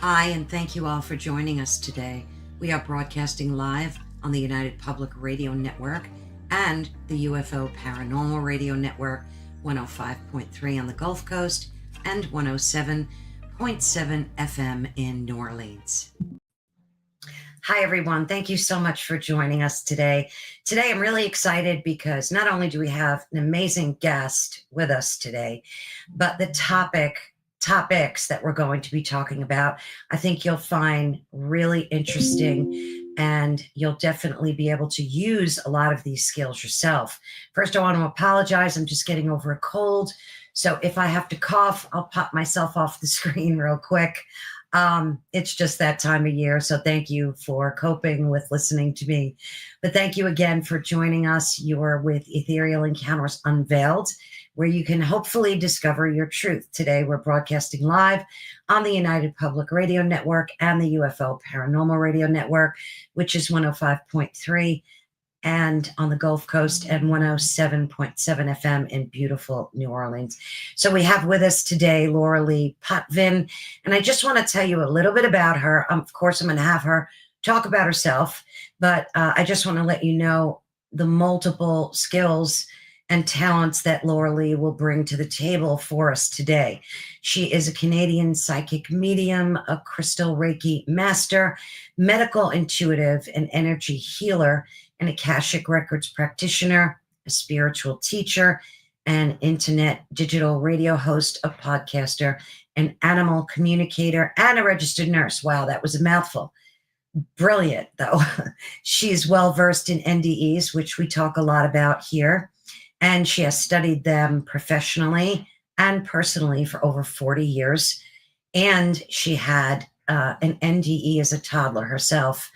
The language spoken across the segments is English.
Hi, and thank you all for joining us today. We are broadcasting live on the United Public Radio Network and the UFO Paranormal Radio Network, 105.3 on the Gulf Coast and 107.7 FM in New Orleans. Hi, everyone. Thank you so much for joining us today. Today, I'm really excited because not only do we have an amazing guest with us today, but the topics that we're going to be talking about, I think you'll find really interesting, and you'll definitely be able to use a lot of these skills yourself. First, I want to apologize. I'm just getting over a cold. So if I have to cough, I'll pop myself off the screen real quick. It's just that time of year. So thank you for coping with listening to me. But thank you again for joining us. You're with Ethereal Encounters Unveiled, where you can hopefully discover your truth. Today, we're broadcasting live on the United Public Radio Network and the UFO Paranormal Radio Network, which is 105.3, and on the Gulf Coast and 107.7 FM in beautiful New Orleans. So we have with us today Lorilei Potvin, and I just want to tell you a little bit about her. Of course, I'm going to have her talk about herself, but I just want to let you know the multiple skills and talents that Lorilei will bring to the table for us today. She is a Canadian psychic medium, a crystal Reiki master, medical intuitive and energy healer, an Akashic Records practitioner, a spiritual teacher, an internet digital radio host, a podcaster, an animal communicator, and a registered nurse. Wow, that was a mouthful. Brilliant, though. She's well-versed in NDEs, which we talk a lot about here, and she has studied them professionally and personally for over 40 years. And she had an NDE as a toddler herself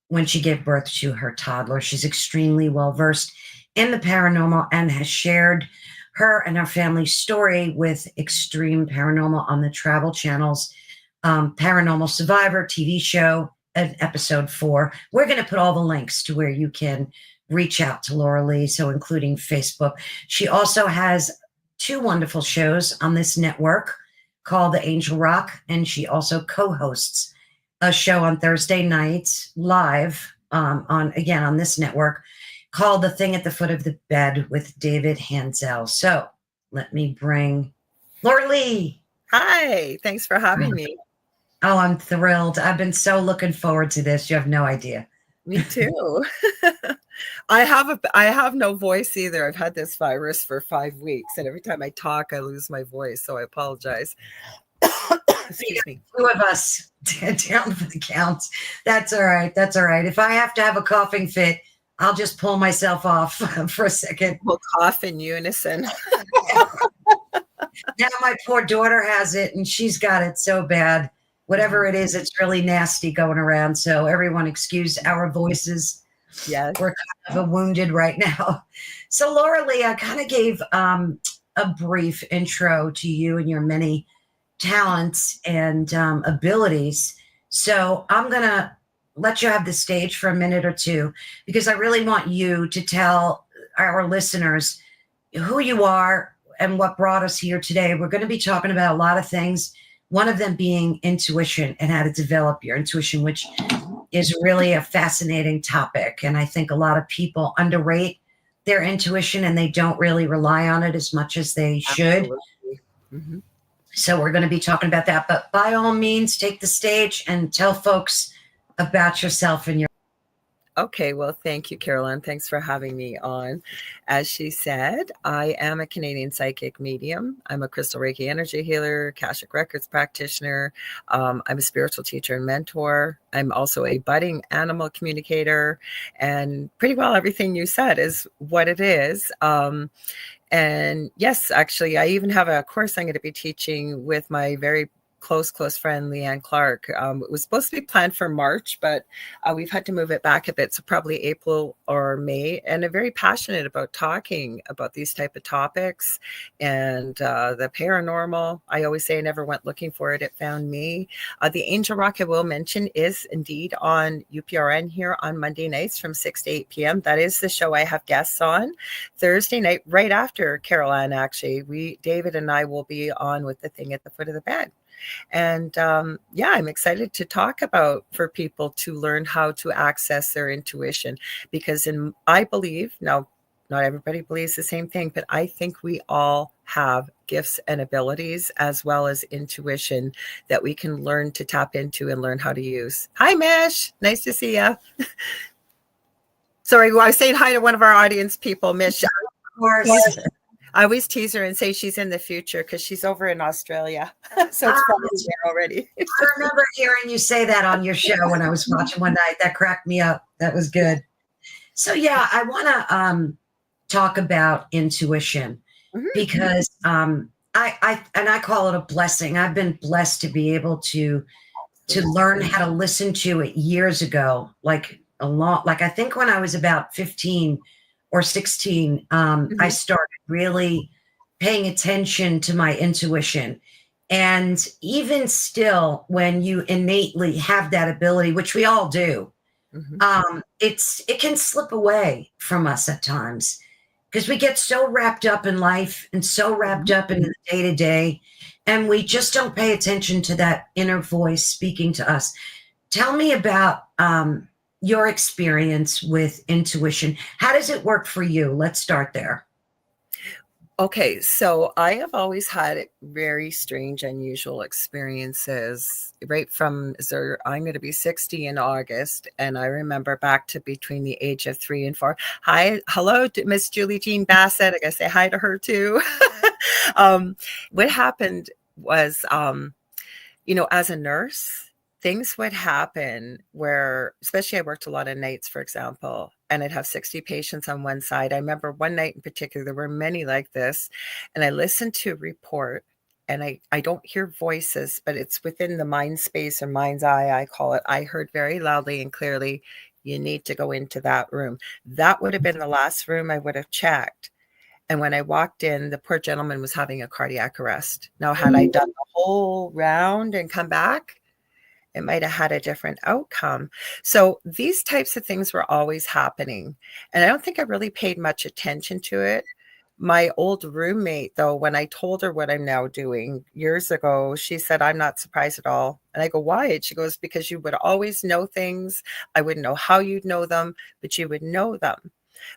when she gave birth to her toddler. She's extremely well-versed in the paranormal and has shared her and her family's story with Extreme Paranormal on the Travel Channel's Paranormal Survivor TV show, episode 4. We're going to put all the links to where you can reach out to Lorilei, so including Facebook. She also has 2 wonderful shows on this network called The Angel Rock, and she also co-hosts a show on Thursday nights live on this network called The Thing at the Foot of the Bed with David Hanzel. So let me bring Lorilei. Hi, thanks for having me. Oh, I'm thrilled. I've been so looking forward to this. You have no idea. Me too. I have no voice either. I've had this virus for 5 weeks, and every time I talk, I lose my voice. So I apologize. Excuse me. 2 of us down for the count. That's all right. That's all right. If I have to have a coughing fit, I'll just pull myself off for a second. We'll cough in unison. Now my poor daughter has it, and she's got it so bad. Whatever it is, it's really nasty going around. So everyone excuse our voices. Yes. We're kind of wounded right now. So Lorilei, I kind of gave a brief intro to you and your many talents and abilities. So I'm going to let you have the stage for a minute or two, because I really want you to tell our listeners who you are and what brought us here today. We're going to be talking about a lot of things, one of them being intuition and how to develop your intuition, which is really a fascinating topic. And I think a lot of people underrate their intuition, and they don't really rely on it as much as they should. Mm-hmm. So we're going to be talking about that. But by all means, take the stage and tell folks about yourself and your. Okay, well, thank you, Carolann. Thanks for having me on. As she said, I am a Canadian psychic medium. I'm a crystal Reiki energy healer, Akashic Records practitioner. I'm a spiritual teacher and mentor. I'm also a budding animal communicator. And pretty well everything you said is what it is. And yes, actually, I even have a course I'm going to be teaching with my very close friend, Leanne Clark. It was supposed to be planned for March, but we've had to move it back a bit. So probably April or May. And I'm very passionate about talking about these type of topics and the paranormal. I always say I never went looking for it. It found me. The Angel Rock, I will mention, is indeed on UPRN here on Monday nights from 6 to 8 p.m. That is the show I have guests on. Thursday night, right after Carolann, actually, David and I will be on with The Thing at the Foot of the Bed. And yeah, I'm excited to talk about for people to learn how to access their intuition, because I believe, now, not everybody believes the same thing, but I think we all have gifts and abilities as well as intuition that we can learn to tap into and learn how to use. Hi, Mish. Nice to see you. Sorry, I was saying hi to one of our audience people, Mish. Of course. I always tease her and say she's in the future because she's over in Australia. So it's probably there already. I remember hearing you say that on your show when I was watching one night. That cracked me up. That was good. So yeah, I want to talk about intuition because I call it a blessing. I've been blessed to be able to learn how to listen to it years ago, like I think when I was about 15 or 16, I started really paying attention to my intuition. And even still, when you innately have that ability, which we all do, it can slip away from us at times because we get so wrapped up in life and so wrapped up in the day to day, and we just don't pay attention to that inner voice speaking to us. Tell me about your experience with intuition. How does it work for you? Let's start there. Okay, so I have always had very strange, unusual experiences right from, I'm going to be 60 in August, and I remember back to between the age of 3 and 4. Hello, Miss Julie Jean Bassett. I got to say hi to her too. What happened was, as a nurse, things would happen where, especially I worked a lot of nights, for example, and I'd have 60 patients on one side. I remember one night in particular, there were many like this, and I listened to a report, and I don't hear voices, but it's within the mind space or mind's eye, I call it. I heard very loudly and clearly, you need to go into that room. That would have been the last room I would have checked. And when I walked in, the poor gentleman was having a cardiac arrest. Now, had I done the whole round and come back, it might have had a different outcome. So these types of things were always happening. And I don't think I really paid much attention to it. My old roommate, though, when I told her what I'm now doing years ago, she said, I'm not surprised at all. And I go, why? And she goes, because you would always know things. I wouldn't know how you'd know them, but you would know them.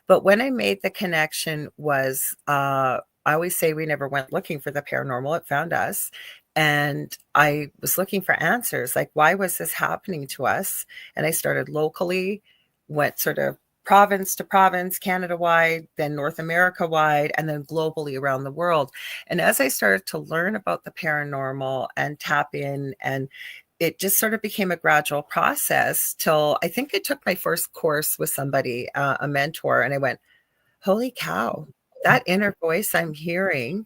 But when I made the connection was, I always say we never went looking for the paranormal. It found us. And I was looking for answers, like, why was this happening to us? And I started locally, went sort of province to province, Canada-wide, then North America-wide, and then globally around the world. And as I started to learn about the paranormal and tap in, and it just sort of became a gradual process till I think I took my first course with somebody, a mentor, and I went, holy cow, that inner voice I'm hearing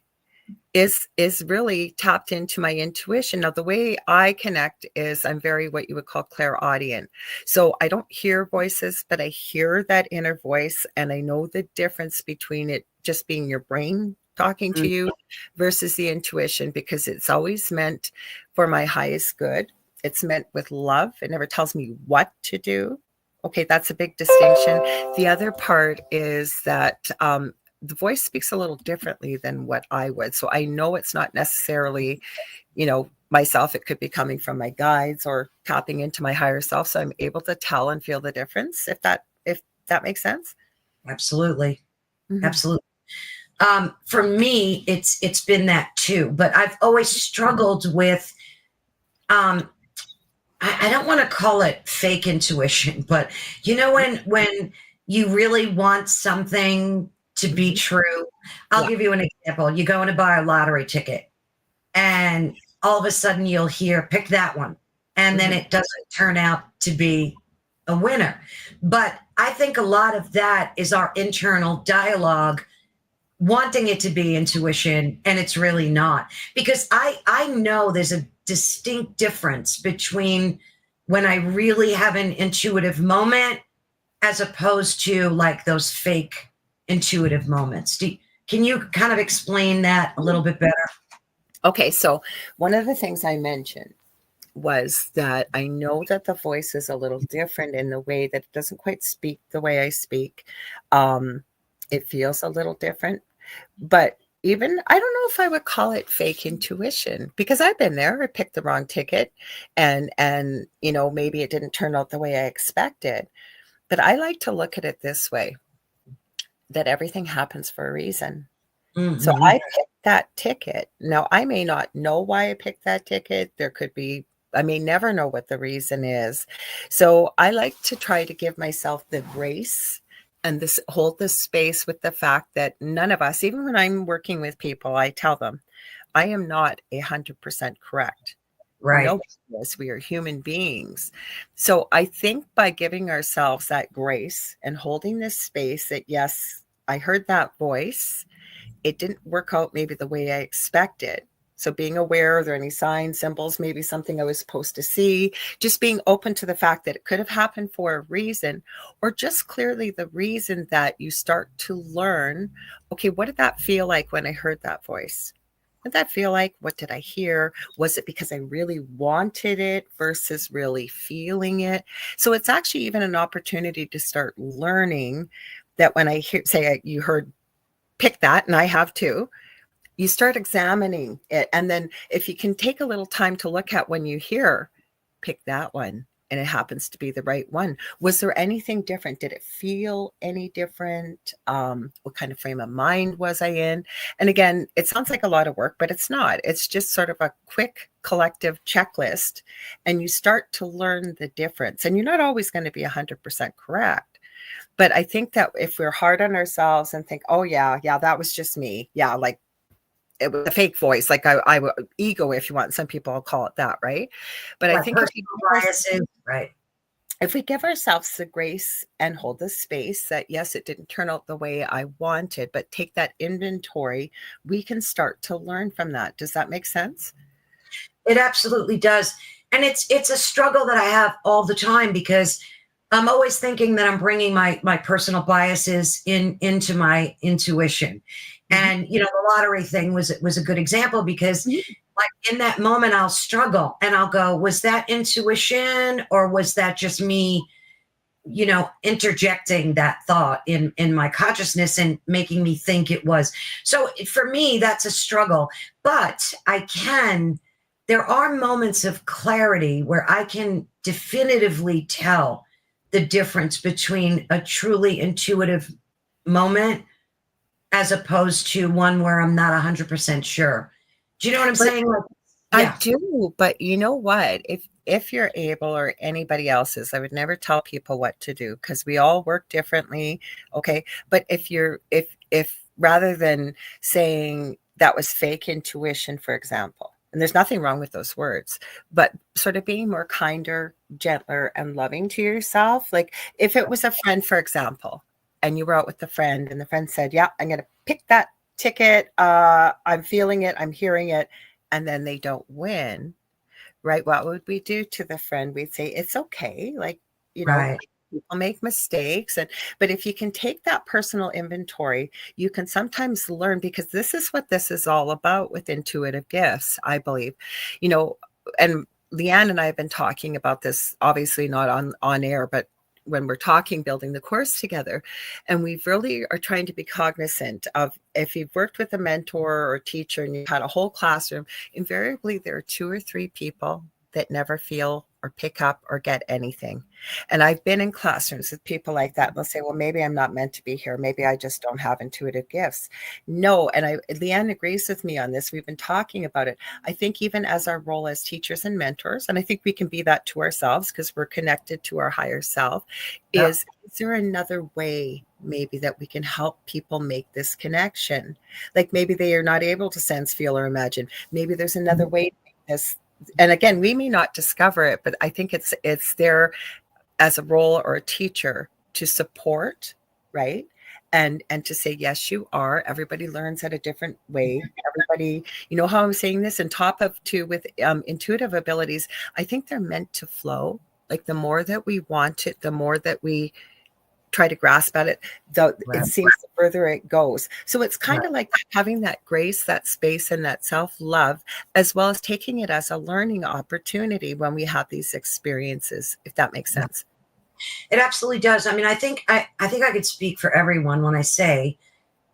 is really tapped into my intuition. Now, the way I connect is I'm very what you would call clairaudient. So I don't hear voices, but I hear that inner voice, and I know the difference between it just being your brain talking to you versus the intuition, because it's always meant for my highest good. It's meant with love. It never tells me what to do. Okay, that's a big distinction. The other part is that the voice speaks a little differently than what I would. So I know it's not necessarily, myself. It could be coming from my guides or tapping into my higher self. So I'm able to tell and feel the difference, if that makes sense. Absolutely. Absolutely. For me, it's been that too, but I've always struggled with, I don't want to call it fake intuition, but when you really want something to be true. I'll give you an example. You go in to buy a lottery ticket, and all of a sudden you'll hear, pick that one. And then it doesn't turn out to be a winner. But I think a lot of that is our internal dialogue wanting it to be intuition, and it's really not. Because I know there's a distinct difference between when I really have an intuitive moment as opposed to like those fake intuitive moments. Can you kind of explain that a little bit better? Okay, so one of the things I mentioned was that I know that the voice is a little different in the way that it doesn't quite speak the way I speak. It feels a little different, but even, I don't know if I would call it fake intuition, because I've been there. I picked the wrong ticket, and maybe it didn't turn out the way I expected. But I like to look at it this way, that everything happens for a reason. So Mm-hmm. I picked that ticket. Now, I may not know why I picked that ticket. I may never know what the reason is. So I like to try to give myself the grace and hold this space with the fact that none of us, even when I'm working with people, I tell them, I am not 100% correct. Right. Nobody is. We are human beings. So I think by giving ourselves that grace and holding this space that, yes, I heard that voice, it didn't work out maybe the way I expected. So being aware, are there any signs, symbols, maybe something I was supposed to see, just being open to the fact that it could have happened for a reason, or just clearly the reason that you start to learn, okay, what did that feel like when I heard that voice? What did that feel like? What did I hear? Was it because I really wanted it versus really feeling it? So it's actually even an opportunity to start learning that when I hear, say you heard pick that, and I have too, you start examining it. And then if you can take a little time to look at when you hear, pick that one, and it happens to be the right one. Was there anything different? Did it feel any different? What kind of frame of mind was I in? And again, it sounds like a lot of work, but it's not. It's just sort of a quick collective checklist, and you start to learn the difference. And you're not always going to be 100% correct. But I think that if we're hard on ourselves and think, oh, yeah, that was just me. Yeah, like it was a fake voice, like ego, if you want. Some people will call it that, right? But I Right. think Personal biases. Right. if we give ourselves the grace and hold the space that, yes, it didn't turn out the way I wanted, but take that inventory, we can start to learn from that. Does that make sense? It absolutely does. And it's a struggle that I have all the time because I'm always thinking that I'm bringing my personal biases into my intuition. Mm-hmm. And the lottery thing was a good example because like in that moment I'll struggle and I'll go, was that intuition or was that just me, interjecting that thought in my consciousness and making me think it was. So for me that's a struggle, but there are moments of clarity where I can definitively tell the difference between a truly intuitive moment as opposed to one where I'm not 100% sure. Do you know what I'm saying? Like, I yeah. do, but you know what? If you're able, or anybody else is, I would never tell people what to do because we all work differently. Okay. But if rather than saying that was fake intuition, for example, and there's nothing wrong with those words, but sort of being more kinder, gentler, and loving to yourself. Like if it was a friend, for example, and you were out with a friend and the friend said, yeah, I'm going to pick that ticket. I'm feeling it. I'm hearing it. And then they don't win, right? What would we do to the friend? We'd say, it's okay. Like, Right. people make mistakes. But if you can take that personal inventory, you can sometimes learn, because this is what this is all about with intuitive gifts, I believe, and Leanne and I have been talking about this, obviously not on air, but when we're talking, building the course together. And we really are trying to be cognizant of, if you've worked with a mentor or a teacher and you've had a whole classroom, invariably there are 2 or 3 people that never feel or pick up or get anything. And I've been in classrooms with people like that. They'll say, well, maybe I'm not meant to be here. Maybe I just don't have intuitive gifts. No. And Leanne agrees with me on this. We've been talking about it. I think even as our role as teachers and mentors, and I think we can be that to ourselves because we're connected to our higher self, is there another way maybe that we can help people make this connection? Like maybe they are not able to sense, feel, or imagine. Maybe there's another way to make this. And again, we may not discover it, but I think it's there as a role or a teacher to support, right? And to say, yes, you are. Everybody learns at a different way. Everybody, how I'm saying this, and top of too with intuitive abilities, I think they're meant to flow. Like the more that we want it, the more that we try to grasp at it, though it seems the further it goes. So it's kind of like having that grace, that space, and that self-love, as well as taking it as a learning opportunity when we have these experiences, if that makes sense. It absolutely does. I mean, I think I could speak for everyone when I say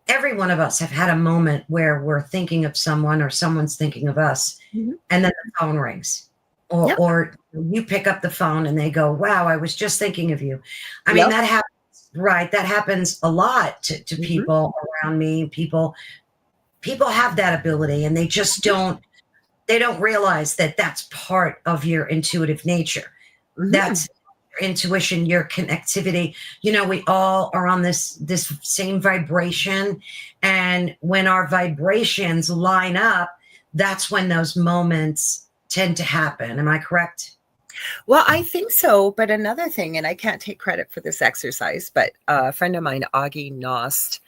every one of us have had a moment where we're thinking of someone or someone's thinking of us, Mm-hmm. and then the phone rings. Yep. Or you pick up the phone and they go, wow, I was just thinking of you. I mean, Yep. that happens, right? That happens a lot to Mm-hmm. people around me. People have that ability, and they don't realize that that's part of your intuitive nature. Mm-hmm. That's your intuition, your connectivity. We all are on this same vibration, and when our vibrations line up, that's when those moments tend to happen. Am I correct? Well, I think so. But another thing, and I can't take credit for this exercise, but a friend of mine, Augie Nost,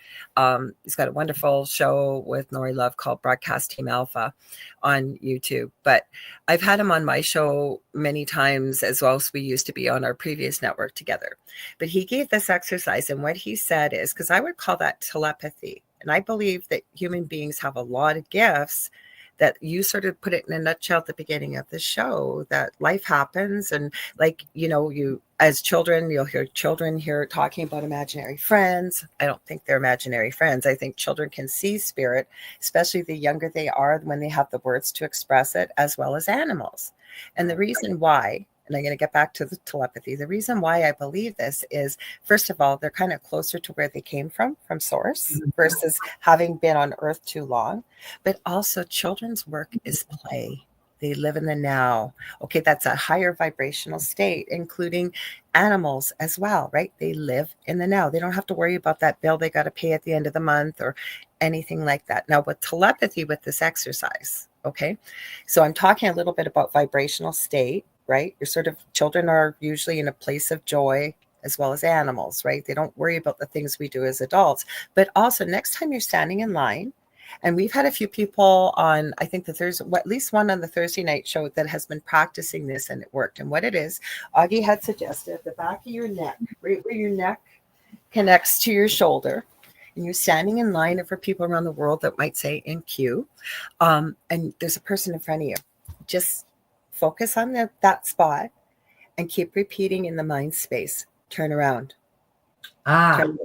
he's got a wonderful show with Nori Love called Broadcast Team Alpha on YouTube. But I've had him on my show many times as well as we used to be on our previous network together. But he gave this exercise, and what he said is, because I would call that telepathy. And I believe that human beings have a lot of gifts that you sort of put it in a nutshell at the beginning of the show, that life happens. And like, you as children, you'll hear children here talking about imaginary friends. I don't think they're imaginary friends. I think children can see spirit, especially the younger they are when they have the words to express it, as well as animals. And the reason why, and I'm going to get back to the telepathy. The reason why I believe this is, first of all, they're kind of closer to where they came from source, versus having been on Earth too long. But also, children's work is play. They live in the now. Okay, that's a higher vibrational state, including animals as well, right? They live in the now. They don't have to worry about that bill they got to pay at the end of the month or anything like that. Now, with telepathy, with this exercise, okay, so I'm talking a little bit about vibrational state, right? Children are usually in a place of joy, as well as animals, right? They don't worry about the things we do as adults. But also, next time you're standing in line, and we've had a few people on, I think at least one on the Thursday night show that has been practicing this, and it worked. And what it is, Augie had suggested the back of your neck, right where your neck connects to your shoulder, and you're standing in line for people around the world that might say in queue, and there's a person in front of you. Just focus on that spot and keep repeating in the mind space. Turn around. Turn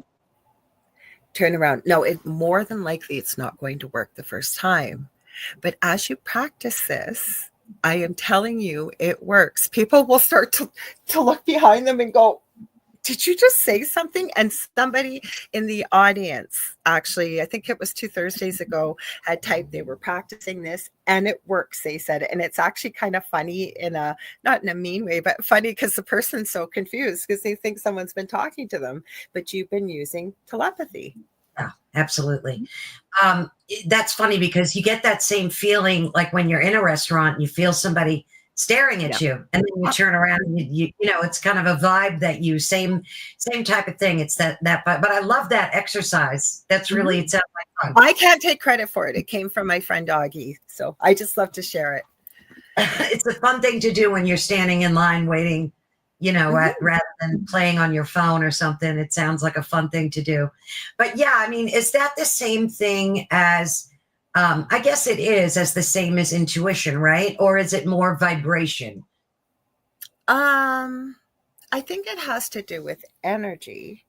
around. No, more than likely it's not going to work the first time. But as you practice this, I am telling you, it works. People will start to look behind them and go, did you just say something? And somebody in the audience, actually, I think it was 2 Thursdays ago, had typed they were practicing this, and it works, they said. And it's actually kind of funny not in a mean way, but funny because the person's so confused because they think someone's been talking to them, but you've been using telepathy. Yeah, absolutely. That's funny because you get that same feeling like when you're in a restaurant and you feel somebody staring at you, and then you turn around and you know it's kind of a vibe that you same type of thing. It's that but I love that exercise. That's really it sounds like fun. I can't take credit for it. It came from my friend Augie, so I just love to share it. It's a fun thing to do when you're standing in line waiting, rather than playing on your phone or something. It sounds like a fun thing to do. But yeah, I mean, is that the same thing as I guess it is as the same as intuition, right? Or is it more vibration? I think it has to do with energy.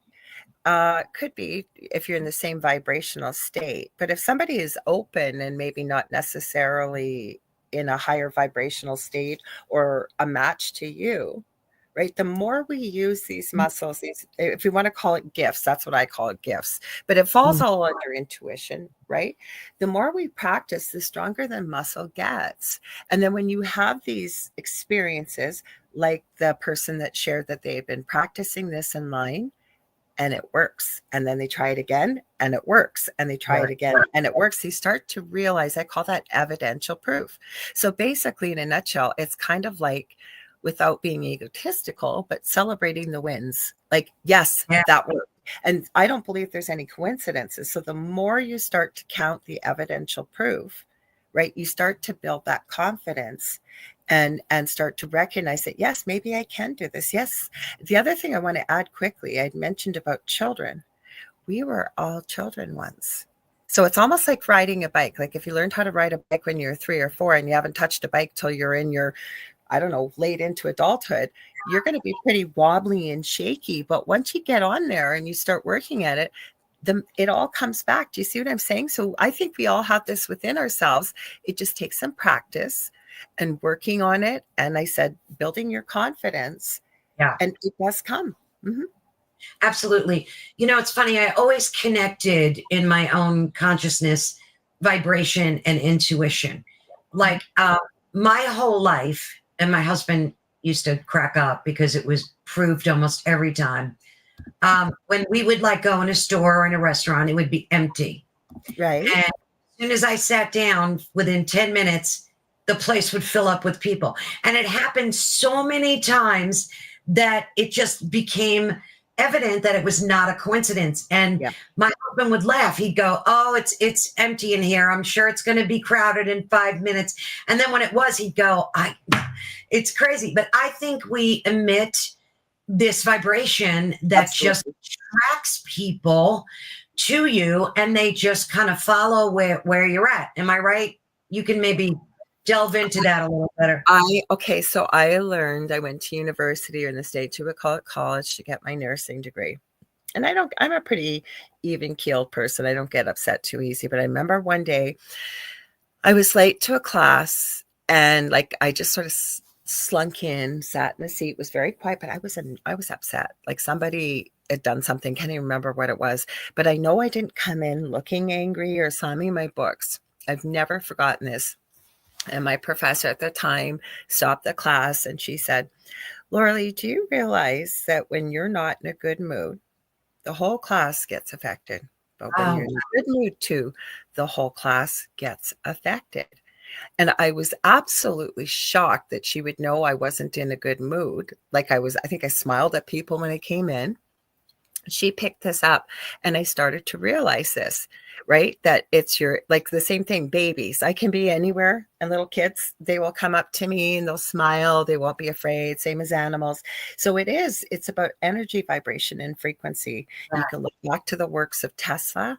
Could be if you're in the same vibrational state. But if somebody is open and maybe not necessarily in a higher vibrational state or a match to you, right? The more we use these muscles, if we want to call it gifts, that's what I call it, gifts, but it falls all under intuition, right? The more we practice, the stronger the muscle gets. And then when you have these experiences, like the person that shared that they had been practicing this in line, and it works. And then they try it again and it works. And they try it again and it works. They start to realize, I call that evidential proof. So basically, in a nutshell, it's kind of like, without being egotistical, but celebrating the wins. Like, yes, that worked. And I don't believe there's any coincidences. So the more you start to count the evidential proof, right, you start to build that confidence and start to recognize that, yes, maybe I can do this. Yes. The other thing I want to add quickly, I'd mentioned about children. We were all children once. So it's almost like riding a bike. Like if you learned how to ride a bike when you're 3 or 4 and you haven't touched a bike till you're in your, I don't know, late into adulthood, you're going to be pretty wobbly and shaky. But once you get on there and you start working at it, it all comes back. Do you see what I'm saying? So I think we all have this within ourselves. It just takes some practice and working on it. And I said, building your confidence, Yeah, and it does come. absolutely. It's funny. I always connected in my own consciousness, vibration and intuition. Like my whole life, and my husband used to crack up because it was proved almost every time. When we would like go in a store or in a restaurant, it would be empty. Right. And as soon as I sat down, within 10 minutes, the place would fill up with people. And it happened so many times that it just became evident that it was not a coincidence. And Yeah. my husband would laugh. He'd go, "Oh, it's empty in here. I'm sure it's going to be crowded in 5 minutes." And then when it was, he'd go, it's crazy. But I think we emit this vibration that just Absolutely. attracts people to you, and they just kind of follow where you're at. Am I right? You can maybe delve into that a little better. Okay, so I went to university, or in the States, you would call it college, to get my nursing degree. And I'm a pretty even keeled person. I don't get upset too easy. But I remember one day I was late to a class, and like I just sort of slunk in, sat in a seat, was very quiet, but I was upset. Like somebody had done something, can't even remember what it was. But I know I didn't come in looking angry or slamming my books. I've never forgotten this. And my professor at the time stopped the class and she said, "Lorilei, do you realize that when you're not in a good mood, the whole class gets affected? But when Oh, you're in a good mood too, the whole class gets affected." And I was absolutely shocked that she would know I wasn't in a good mood. Like I think I smiled at people when I came in. She picked this up, and I started to realize this, right? That it's like the same thing, babies. I can be anywhere, and little kids, they will come up to me and they'll smile. They won't be afraid, same as animals. So it's about energy, vibration, and frequency. yeah. You can look back to the works of Tesla.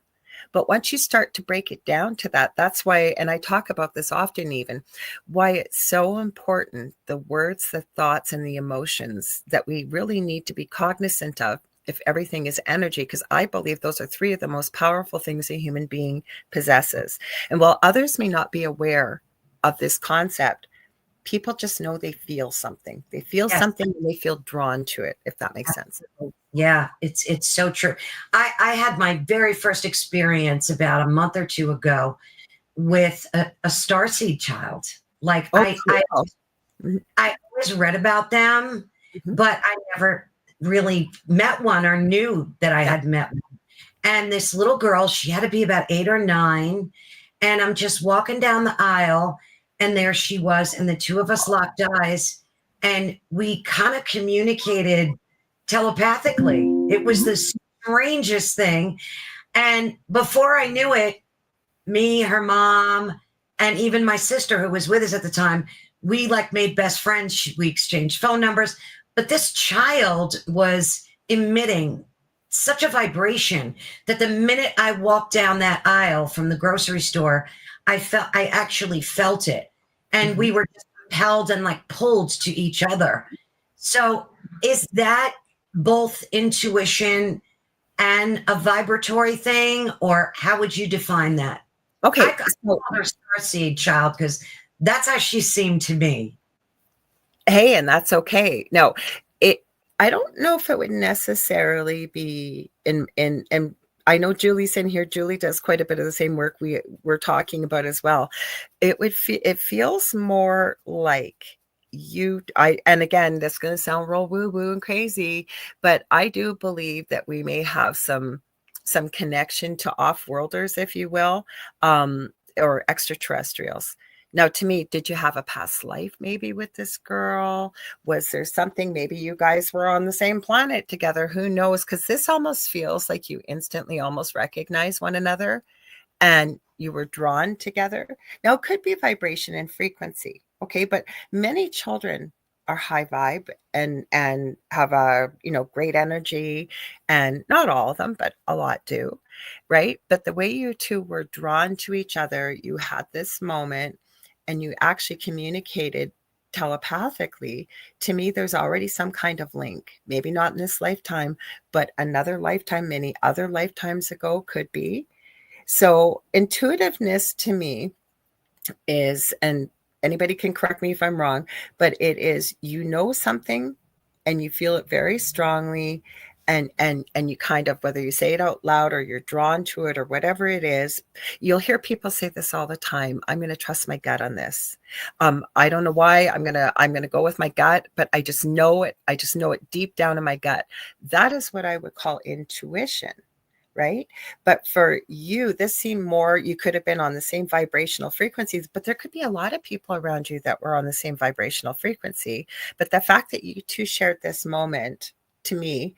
But once you start to break it down to that, that's why, and I talk about this often even, why it's so important, the words, the thoughts, and the emotions that we really need to be cognizant of if everything is energy, because I believe those are three of the most powerful things a human being possesses. And while others may not be aware of this concept, people just know they feel something. They feel Yes. something and they feel drawn to it, if that makes sense. Yeah, it's so true. I had my very first experience about a month or two ago with a starseed child. Like Oh, cool. Mhm, I always read about them, mhm. but I never really met one or knew that I Yeah. had met one. And this little girl, she had to be about 8 or 9. And I'm just walking down the aisle, and there she was. And the two of us locked eyes, and we kind of communicated telepathically. It was Mhm. the strangest thing. And before I knew it, me, her mom, and even my sister, who was with us at the time, we like made best friends. We exchanged phone numbers. But this child was emitting such a vibration that the minute I walked down that aisle from the grocery store, I actually felt it. And Mhm. we were just compelled and like pulled to each other. So is that both intuition and a vibratory thing, or how would you define that? I Okay, call so her Starseed child because that's how she seemed to me. hey, and that's okay. No, it I don't know if it would necessarily be in and I know Julie's in here. Julie does quite a bit of the same work we're talking about as well. It feels more like and again, that's going to sound real woo woo and crazy, but I do believe that we may have some connection to off-worlders, if you will, or extraterrestrials. Now, to me, did you have a past life maybe with this girl? Was there something, maybe you guys were on the same planet together? Who knows? Because this almost feels like you instantly almost recognize one another and you were drawn together. Now, it could be vibration and frequency, okay? But many children are high vibe and have a great energy, and not all of them, but a lot do, right? But the way you two were drawn to each other, you had this moment and you actually communicated telepathically, to me, there's already some kind of link. Maybe not in this lifetime, but another lifetime, many other lifetimes ago could be. So intuitiveness to me is, and anybody can correct me if I'm wrong, but it is, you know, something and you feel it very strongly, and you kind of, whether you say it out loud or you're drawn to it or whatever it is. You'll hear people say this all the time: I'm going to trust my gut on this. I don't know why. I'm going to go with my gut, but I just know it. I just know it deep down in my gut. That is what I would call intuition. Right. But for you, this seemed more, you could have been on the same vibrational frequencies, but there could be a lot of people around you that were on the same vibrational frequency. But the fact that you two shared this moment, to me,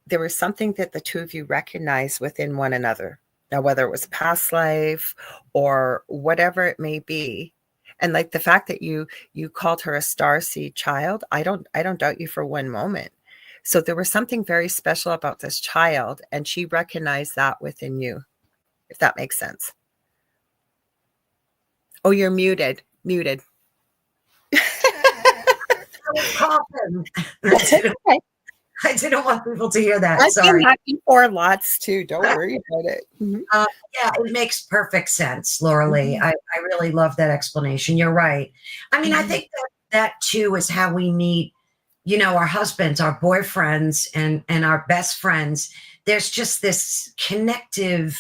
there was something that the two of you recognized within one another. Now, whether it was past life or whatever it may be. And like the fact that you called her a starseed child, I don't doubt you for one moment. So there was something very special about this child, and she recognized that within you, if that makes sense. Oh, you're muted. Muted. Coughing. Okay. I didn't want people to hear that. I've Sorry. done that before lots too. Don't worry about it. Mhm. Yeah, it makes perfect sense, Lorilei. Mhm. I really love that explanation. You're right. I mean, I Mhm. think that too is how we meet, you know, our husbands, our boyfriends, and our best friends. There's just this connective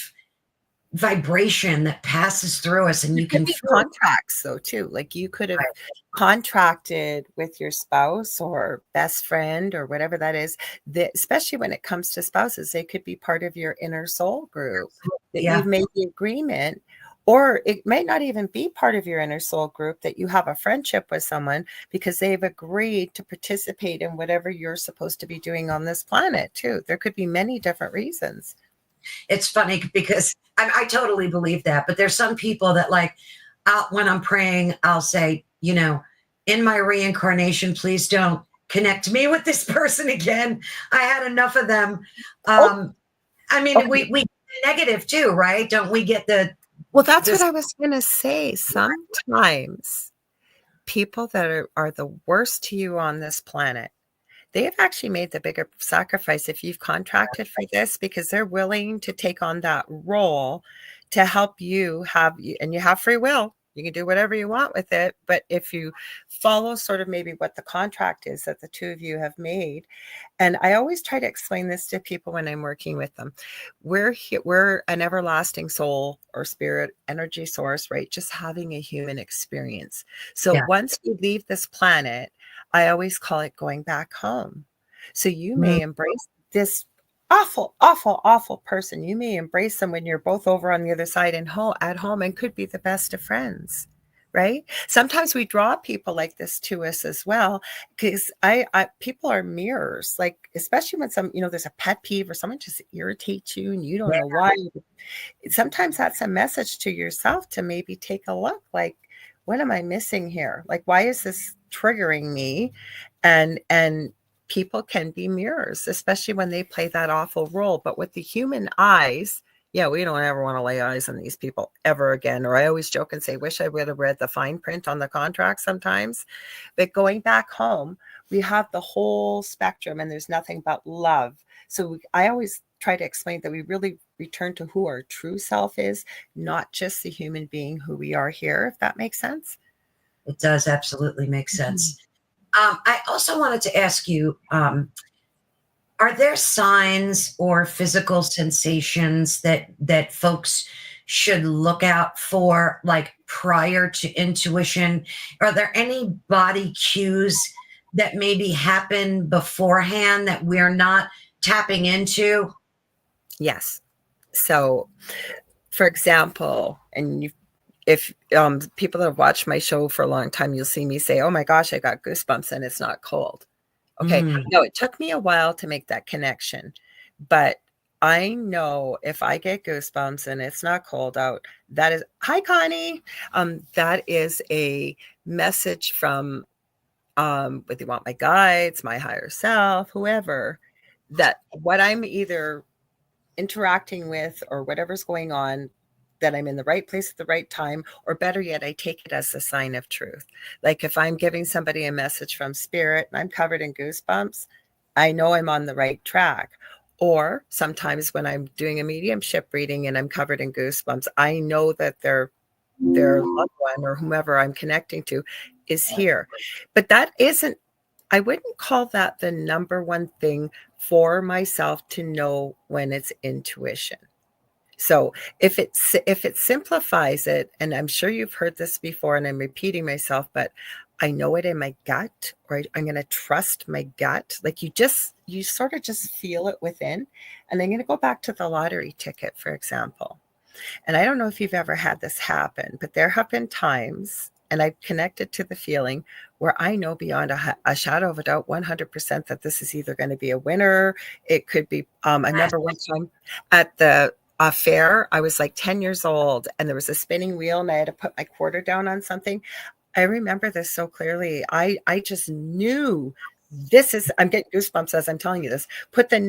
vibration that passes through us, and There you could can be feel contracts though too. Like you could have it. contracted with your spouse or best friend or whatever that is, that especially when it comes to spouses, they could be part of your inner soul group, that you've Yeah, made the agreement. Or it might not even be part of your inner soul group, that you have a friendship with someone because they've agreed to participate in whatever you're supposed to be doing on this planet too. There could be many different reasons. it's funny because I totally believe that. But there's some people that like, when I'm praying, I'll say, you know, in my reincarnation, please don't connect me with this person again. I had enough of them. Oh, I mean, okay. we negative too, right? Don't we get the Well, that's what this? I was going to say. Sometimes people that are the worst to you on this planet, they have actually made the bigger sacrifice if you've contracted for this, because they're willing to take on that role to help you have, and you have free will. You can do whatever you want with it. But if you follow sort of maybe what the contract is that the two of you have made, and I always try to explain this to people when I'm working with them. We're an everlasting soul or spirit energy source, right? Just having a human experience. So Yeah. once you leave this planet, I always call it going back home. So you Mm, may embrace this awful, awful, awful person. You may embrace them when you're both over on the other side and at home, and could be the best of friends. Right. Sometimes we draw people like this to us as well, because I people are mirrors, like especially when there's a pet peeve or someone just irritates you and you don't yeah. know why. Sometimes that's a message to yourself to maybe take a look, like, what am I missing here? Like, why is this triggering me? And people can be mirrors, especially when they play that awful role. But with the human eyes, yeah, we don't ever want to lay eyes on these people ever again. Or I always joke and say, wish I would have read the fine print on the contract sometimes. But going back home, we have the whole spectrum, and there's nothing but love. So I always try to explain that we really return to who our true self is, not just the human being who we are here, if that makes sense. It does absolutely make Mhm. sense. I also wanted to ask you, are there signs or physical sensations that folks should look out for, like prior to intuition? Are there any body cues that maybe happen beforehand that we're not tapping into? Yes. So, for example, and if people that have watched my show for a long time, you'll see me say, "Oh my gosh, I got goosebumps and it's not cold." Okay. Mm, No, it took me a while to make that connection, but I know if I get goosebumps and it's not cold out, that is, hi Connie. That is a message from, whether you want my guides, my higher self, whoever, that what I'm either interacting with or whatever's going on, that I'm in the right place at the right time, or better yet, I take it as a sign of truth. Like if I'm giving somebody a message from spirit and I'm covered in goosebumps, I know I'm on the right track. Or sometimes when I'm doing a mediumship reading and I'm covered in goosebumps, I know that their loved one or whomever I'm connecting to is here. But that isn't, I wouldn't call that the number one thing for myself to know when it's intuition. So if it simplifies it, and I'm sure you've heard this before and I'm repeating myself, but I know it in my gut, or I'm going to trust my gut. Like you sort of just feel it within. And I'm going to go back to the lottery ticket, for example. And I don't know if you've ever had this happen, but there have been times, and I've connected to the feeling where I know beyond a shadow of a doubt, 100% that this is either going to be a winner. It could be, I remember one time at the fair, I was like 10 years old and there was a spinning wheel and I had to put my quarter down on something. I remember this so clearly. I just knew I'm getting goosebumps as I'm telling you this. Put the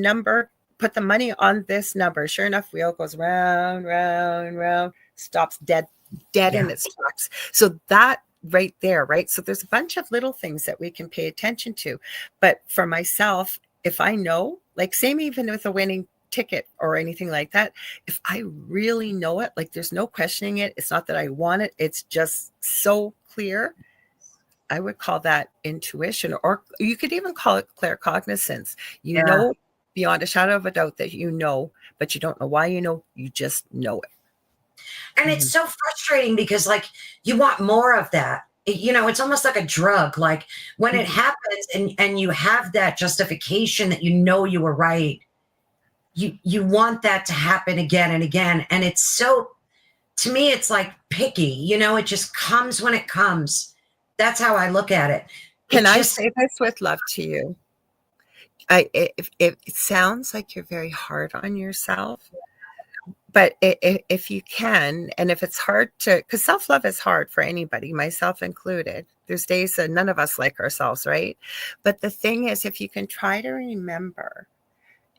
money on this number. Sure enough, wheel goes round, round, round, stops dead in its tracks. So that right there, right? So there's a bunch of little things that we can pay attention to. But for myself, if I know, like same even with a winning ticket or anything like that, if I really know it, like there's no questioning it, it's not that I want it, it's just so clear, I would call that intuition, or you could even call it claircognizance. You know beyond a shadow of a doubt that you know, but you don't know why you know, you just know it. And it's so frustrating because like you want more of that. It's almost like a drug. Like when it happens and you have that justification that you know you were right, you want that to happen again and again. And it's so, to me, it's like picky, it just comes when it comes. That's how I look at it. Can I say this with love to you? It sounds like you're very hard on yourself, but if you can, and if it's hard to, because self-love is hard for anybody, myself included. There's days that none of us like ourselves, right? But the thing is, if you can try to remember,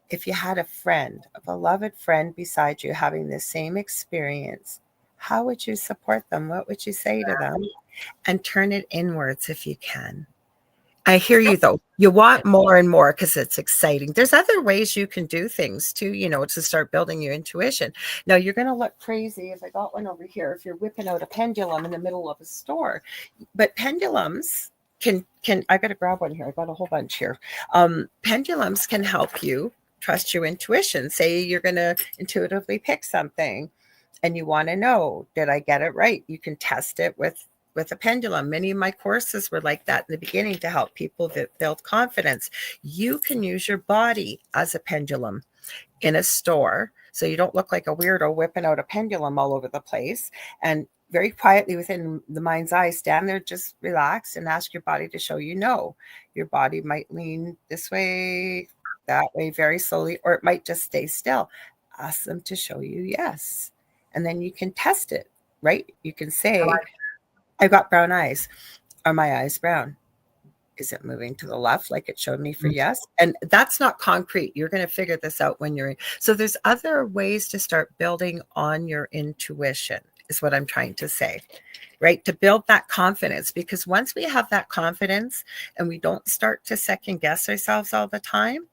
if you had a friend, a beloved friend beside you having the same experience, how would you support them? What would you say to them? And turn it inwards if you can. I hear you though. You want more and more because it's exciting. There's other ways you can do things too, to start building your intuition. Now you're going to look crazy if I got one over here, if you're whipping out a pendulum in the middle of a store. But pendulums can I got to grab one here. I got a whole bunch here. Pendulums can help you trust your intuition. Say you're going to intuitively pick something and you want to know, did I get it right? You can test it with a pendulum. Many of my courses were like that in the beginning to help people build confidence. You can use your body as a pendulum in a store, so you don't look like a weirdo whipping out a pendulum all over the place. And very quietly within the mind's eye, stand there, just relax and ask your body to show you no. Your body might lean this way, that way, very slowly, or it might just stay still. Ask them to show you yes. And then you can test it, right? You can say, I've got brown eyes. Are my eyes brown? Is it moving to the left like it showed me for yes? And that's not concrete. You're going to figure this out when you're in. So there's other ways to start building on your intuition is what I'm trying to say, right? To build that confidence, because once we have that confidence and we don't start to second guess ourselves all the time,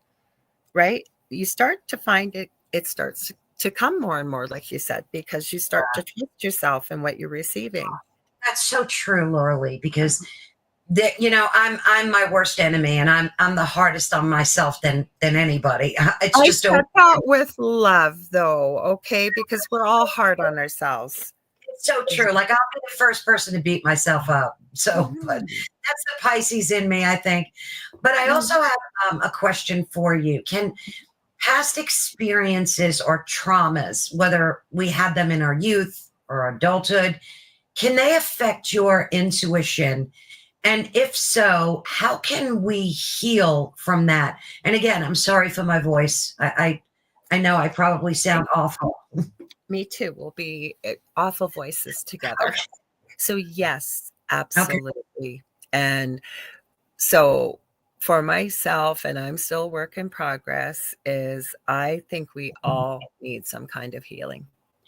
right? You start to find it starts to come more and more, like you said, because you start to trust yourself and what you're receiving. That's so true, Lorilei, because I'm my worst enemy, and I'm the hardest on myself than anybody. It's just I out with love, though, okay, because we're all hard on ourselves. It's so true. Like I'll be the first person to beat myself up. So, but that's the Pisces in me, I think. But I also have a question for you. Can past experiences or traumas, whether we had them in our youth or adulthood, can they affect your intuition? And if so, how can we heal from that? And again, I'm sorry for my voice. I know I probably sound awful. Me too. We'll be awful voices together. Okay. So yes, absolutely. Okay. And so for myself, and I'm still work in progress, is I think we all need some kind of healing.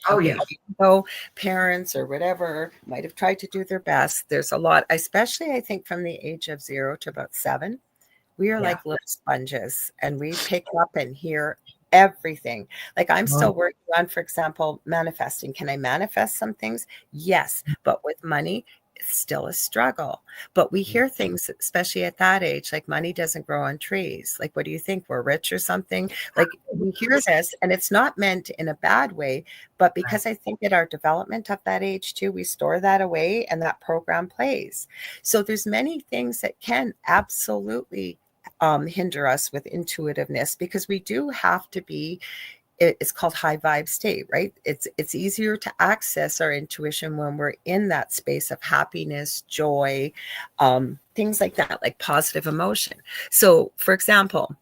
Oh, Okay. yeah. So parents or whatever might have tried to do their best. There's a lot, especially I think from the age of 0 to about 7. We are Yeah. like little sponges and we pick up and hear everything. Like I'm Oh, still working on, for example, manifesting. Can I manifest some things? Yes. But with money, it's still a struggle. But we hear things, especially at that age, like money doesn't grow on trees. Like, what do you think? We're rich or something? Like we hear this and it's not meant in a bad way, but right. because I think at our development of that age too, we store that away and that program plays. So there's many things that can absolutely hinder us with intuitiveness, because we do have to be, it's called high vibe state, right? It's easier to access our intuition when we're in that space of happiness, joy, things like that, like positive emotion. So for example,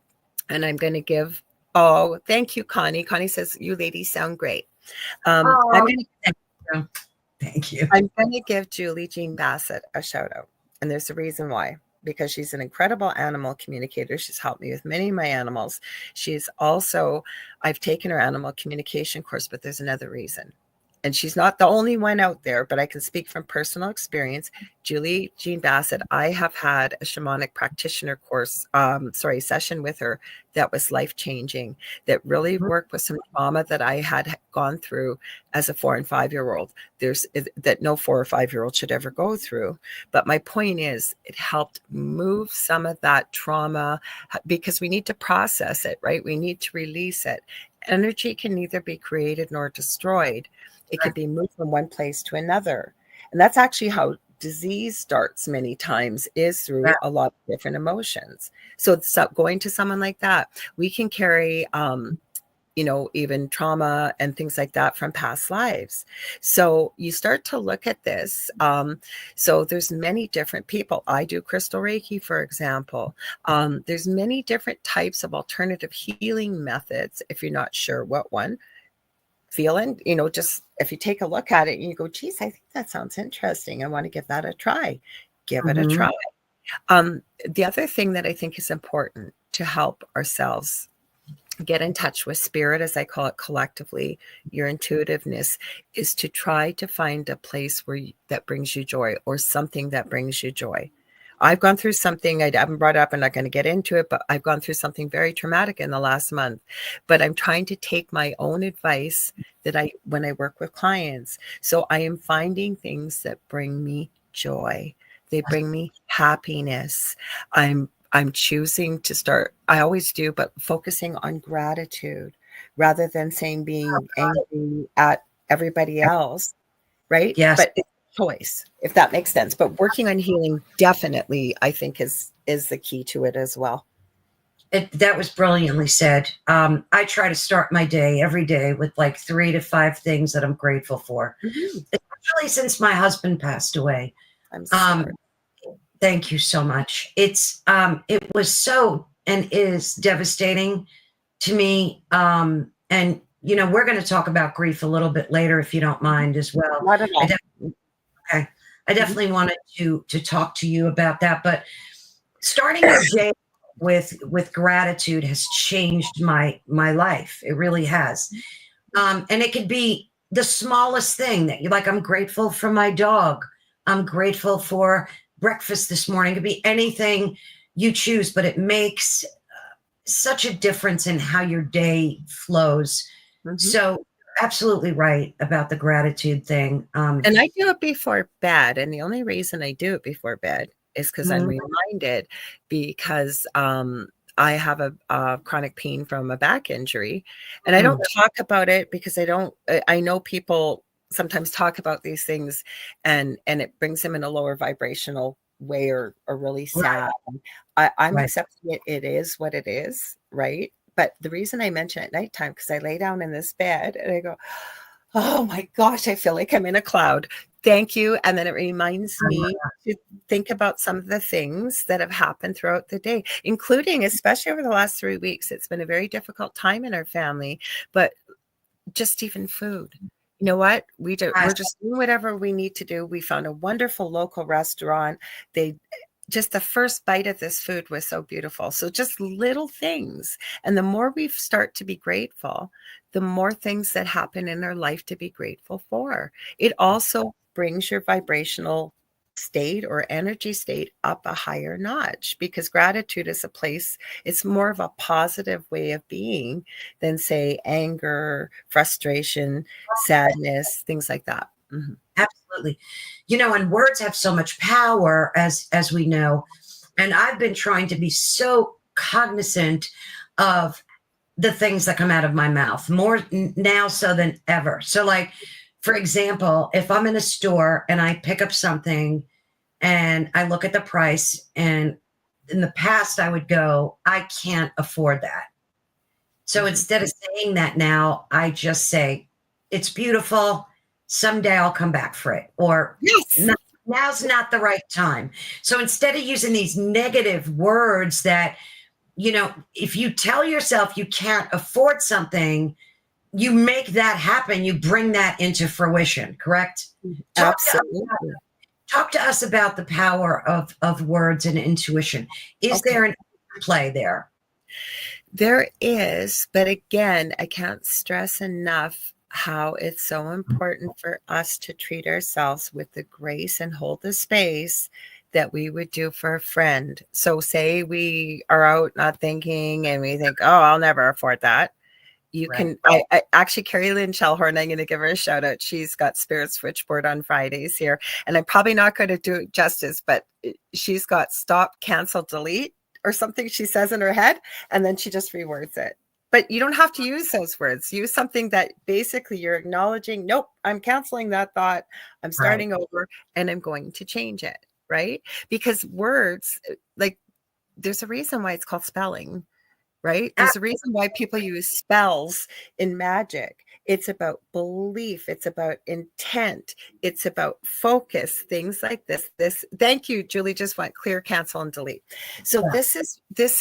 and I'm going to give, oh, thank you, Connie. Connie says, you ladies sound great. I'm Oh, going to thank you. Thank you. I'm going to give Julie Jean Bassett a shout out. And there's a reason why, because she's an incredible animal communicator. She's helped me with many of my animals. She's also, I've taken her animal communication course, but there's another reason. And she's not the only one out there, but I can speak from personal experience. Julie Jean Bassett, I have had a shamanic practitioner course, session with her that was life-changing, that really worked with some trauma that I had gone through as a 4 and 5-year-old. There's that no 4 or 5-year-old should ever go through. But my point is, it helped move some of that trauma, because we need to process it, right? We need to release it. Energy can neither be created nor destroyed. It can be moved from one place to another. And that's actually how disease starts many times, is through a lot of different emotions. So going to someone like that, we can carry, even trauma and things like that from past lives. So you start to look at this. So there's many different people. I do crystal Reiki, for example. There's many different types of alternative healing methods. If you're not sure what one, feeling, just if you take a look at it and you go, geez, I think that sounds interesting, I want to give that a try, give it a try. The other thing that I think is important to help ourselves get in touch with spirit, as I call it collectively, your intuitiveness, is to try to find a place that brings you joy, or something that brings you joy. I've gone through something I haven't brought up. I'm not going to get into it, but I've gone through something very traumatic in the last month. But I'm trying to take my own advice when I work with clients. So I am finding things that bring me joy. They bring me happiness. I'm choosing to start, I always do, but focusing on gratitude rather than being angry at everybody else, right? Yes. But it's a choice, if that makes sense. But working on healing definitely, I think, is the key to it as well. That was brilliantly said. I try to start my day every day with like 3 to 5 things that I'm grateful for, especially since my husband passed away. I'm sorry. Thank you so much. It was so and is devastating to me. And we're going to talk about grief a little bit later, if you don't mind, as well. Not at all. I definitely wanted to talk to you about that. But starting your day with gratitude has changed my life. It really has. And it could be the smallest thing that like, I'm grateful for my dog. I'm grateful for breakfast this morning. It could be anything you choose, but it makes such a difference in how your day flows. So absolutely right about the gratitude thing. And I do it before bed. And the only reason I do it before bed is because I'm reminded, because I have a chronic pain from a back injury. And I don't talk about it because I know people sometimes talk about these things and it brings them in a lower vibrational way, or really sad. I'm accepting it. It is what it is, right? But the reason I mention it at nighttime, because I lay down in this bed and I go, oh my gosh, I feel like I'm in a cloud. Thank you. And then it reminds me to think about some of the things that have happened throughout the day, including, especially over the last 3 weeks. It's been a very difficult time in our family, but just even food. You know what? We're just doing whatever we need to do. We found a wonderful local restaurant. Just the first bite of this food was so beautiful. So just little things. And the more we start to be grateful, the more things that happen in their life to be grateful for. It also brings your vibrational state or energy state up a higher notch, because gratitude is a place, it's more of a positive way of being than, say, anger, frustration, sadness, things like that. Mm-hmm. Absolutely. And words have so much power, as we know. And I've been trying to be so cognizant of the things that come out of my mouth, more now so than ever. So, like, for example, if I'm in a store and I pick up something and I look at the price, and in the past I would go, I can't afford that. So instead of saying that now, I just say, it's beautiful. Someday I'll come back for it. Or Yes. Now's not the right time. So instead of using these negative words that, if you tell yourself you can't afford something, you make that happen. You bring that into fruition, correct? Absolutely. Talk to us about the power of words and intuition. Is there an interplay there? There is, but again, I can't stress enough how it's so important for us to treat ourselves with the grace and hold the space that we would do for a friend. So say we are out not thinking and we think, oh, I'll never afford that. You can, I actually, carolann Shellhorn, I'm going to give her a shout out. She's got Spirit Switchboard on Fridays here. And I'm probably not going to do it justice, but she's got stop, cancel, delete or something she says in her head. And then she just rewords it. But you don't have to use those words. Use something that basically you're acknowledging, nope, I'm canceling that thought. I'm starting over and I'm going to change it. Right? Because words, like, there's a reason why it's called spelling. Right? There's a reason why people use spells in magic. It's about belief. It's about intent. It's about focus, things like this. Thank you. Julie just went clear, cancel, and delete. So this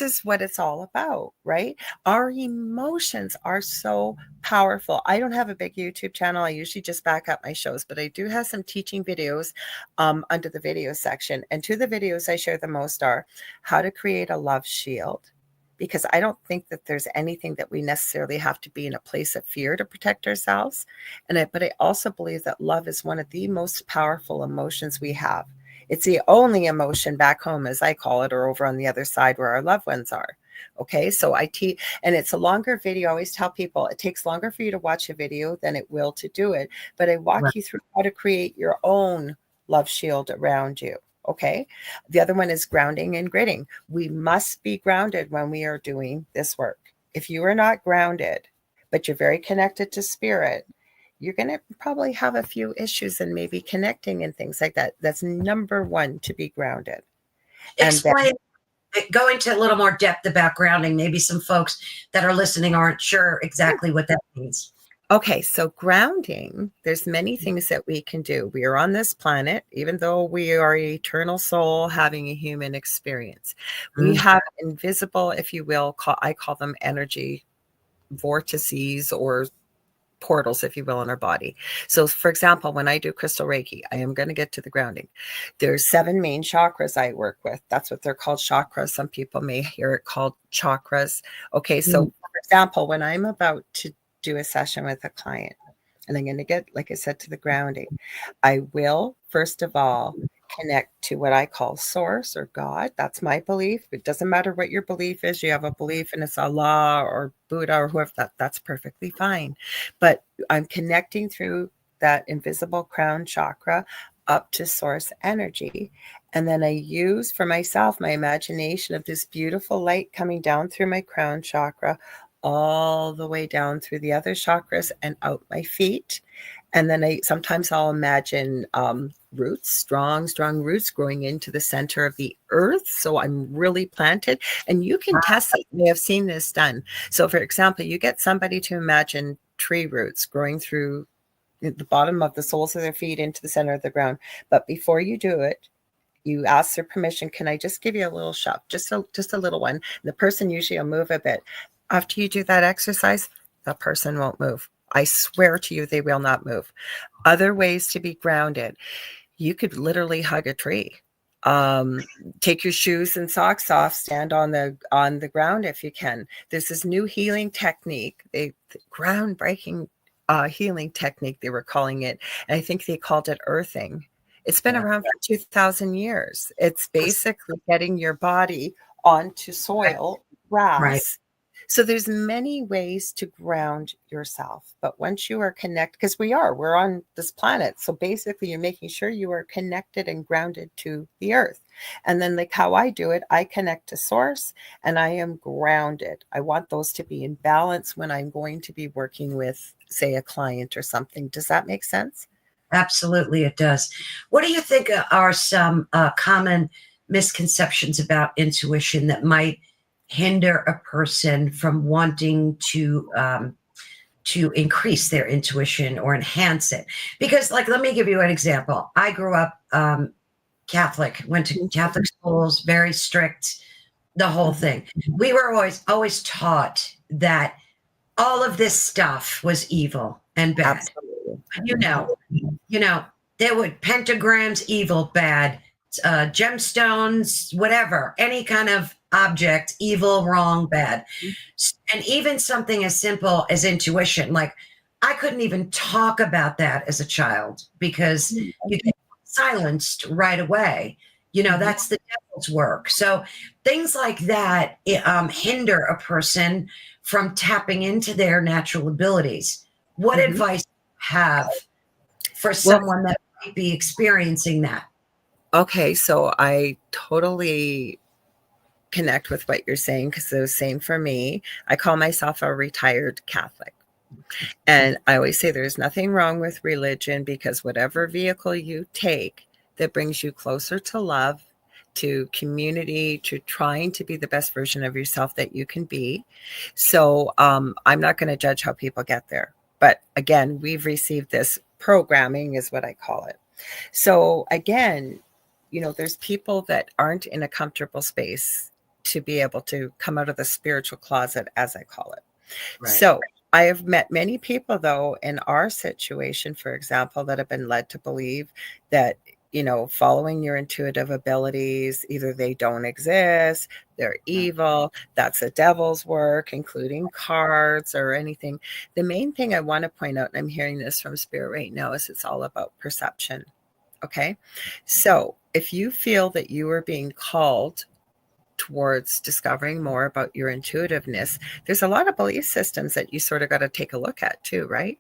is what it's all about, right? Our emotions are so powerful. I don't have a big YouTube channel. I usually just back up my shows, but I do have some teaching videos under the video section. And two of the videos I share the most are how to create a love shield, because I don't think that there's anything that we necessarily have to be in a place of fear to protect ourselves. But I also believe that love is one of the most powerful emotions we have. It's the only emotion back home, as I call it, or over on the other side where our loved ones are. Okay, so I teach, and it's a longer video. I always tell people it takes longer for you to watch a video than it will to do it. But I walk you through how to create your own love shield around you. Okay. The other one is grounding and gritting. We must be grounded when we are doing this work. If you are not grounded, but you're very connected to spirit, you're going to probably have a few issues and maybe connecting and things like that. That's number one, to be grounded. Explain, go into a little more depth about grounding. Maybe some folks that are listening aren't sure exactly what that means. Okay, so grounding, there's many things that we can do. We are on this planet, even though we are an eternal soul having a human experience. We have invisible, if you will, I call them energy vortices or portals, if you will, in our body. So for example, when I do crystal Reiki, I am going to get to the grounding. There's 7 main chakras I work with. That's what they're called, chakras. Some people may hear it called chakras. Okay, so for example, when I'm about to do a session with a client and I'm going to get, like I said, to the grounding, I will first of all connect to what I call source or God. That's my belief. It doesn't matter what your belief is. You have a belief and it's Allah or Buddha or whoever, that's perfectly fine. But I'm connecting through that invisible crown chakra up to source energy. And then I use for myself my imagination of this beautiful light coming down through my crown chakra, all the way down through the other chakras and out my feet. And then sometimes I'll imagine roots, strong roots growing into the center of the earth. So I'm really planted, and you can test it. We have seen this done. So for example, you get somebody to imagine tree roots growing through the bottom of the soles of their feet into the center of the ground. But before you do it, you ask their permission. Can I just give you a little shove? Just a little one. The person usually will move a bit. After you do that exercise, the person won't move. I swear to you, they will not move. Other ways to be grounded. You could literally hug a tree. Take your shoes and socks off, stand on the ground if you can. There's this new healing technique, groundbreaking healing technique they were calling it, and I think they called it earthing. It's been around for 2,000 years. It's basically getting your body onto soil, Right. grass. So there's many ways to ground yourself. But once you are connected, because we're on this planet. So basically you're making sure you are connected and grounded to the earth. And then like how I do it, I connect to source and I am grounded. I want those to be in balance when I'm going to be working with, say, a client or something. Does that make sense? Absolutely, it does. What do you think are some common misconceptions about intuition that might hinder a person from wanting to increase their intuition or enhance it? Because, like, let me give you an example. I grew up Catholic, went to Catholic schools, very strict, the whole thing. We were always taught that all of this stuff was evil and bad. Absolutely. You know, there were pentagrams, evil, bad, gemstones, whatever, any kind of object, evil, wrong, bad. And even something as simple as intuition, like I couldn't even talk about that as a child because you get silenced right away. That's the devil's work. So things like that hinder a person from tapping into their natural abilities. What advice do you have for someone that might be experiencing that? Okay, so I totally connect with what you're saying because it was same for me. I call myself a retired Catholic. And I always say there's nothing wrong with religion because whatever vehicle you take that brings you closer to love, to community, to trying to be the best version of yourself that you can be. So I'm not going to judge how people get there. But again, we've received this programming is what I call it. So again, there's people that aren't in a comfortable space to be able to come out of the spiritual closet, as I call it. Right. So I have met many people, though, in our situation, for example, that have been led to believe that, following your intuitive abilities, either they don't exist, they're evil, that's the devil's work, including cards or anything. The main thing I want to point out, and I'm hearing this from Spirit right now, is it's all about perception. Okay. So if you feel that you are being called towards discovering more about your intuitiveness, there's a lot of belief systems that you sort of got to take a look at too, right?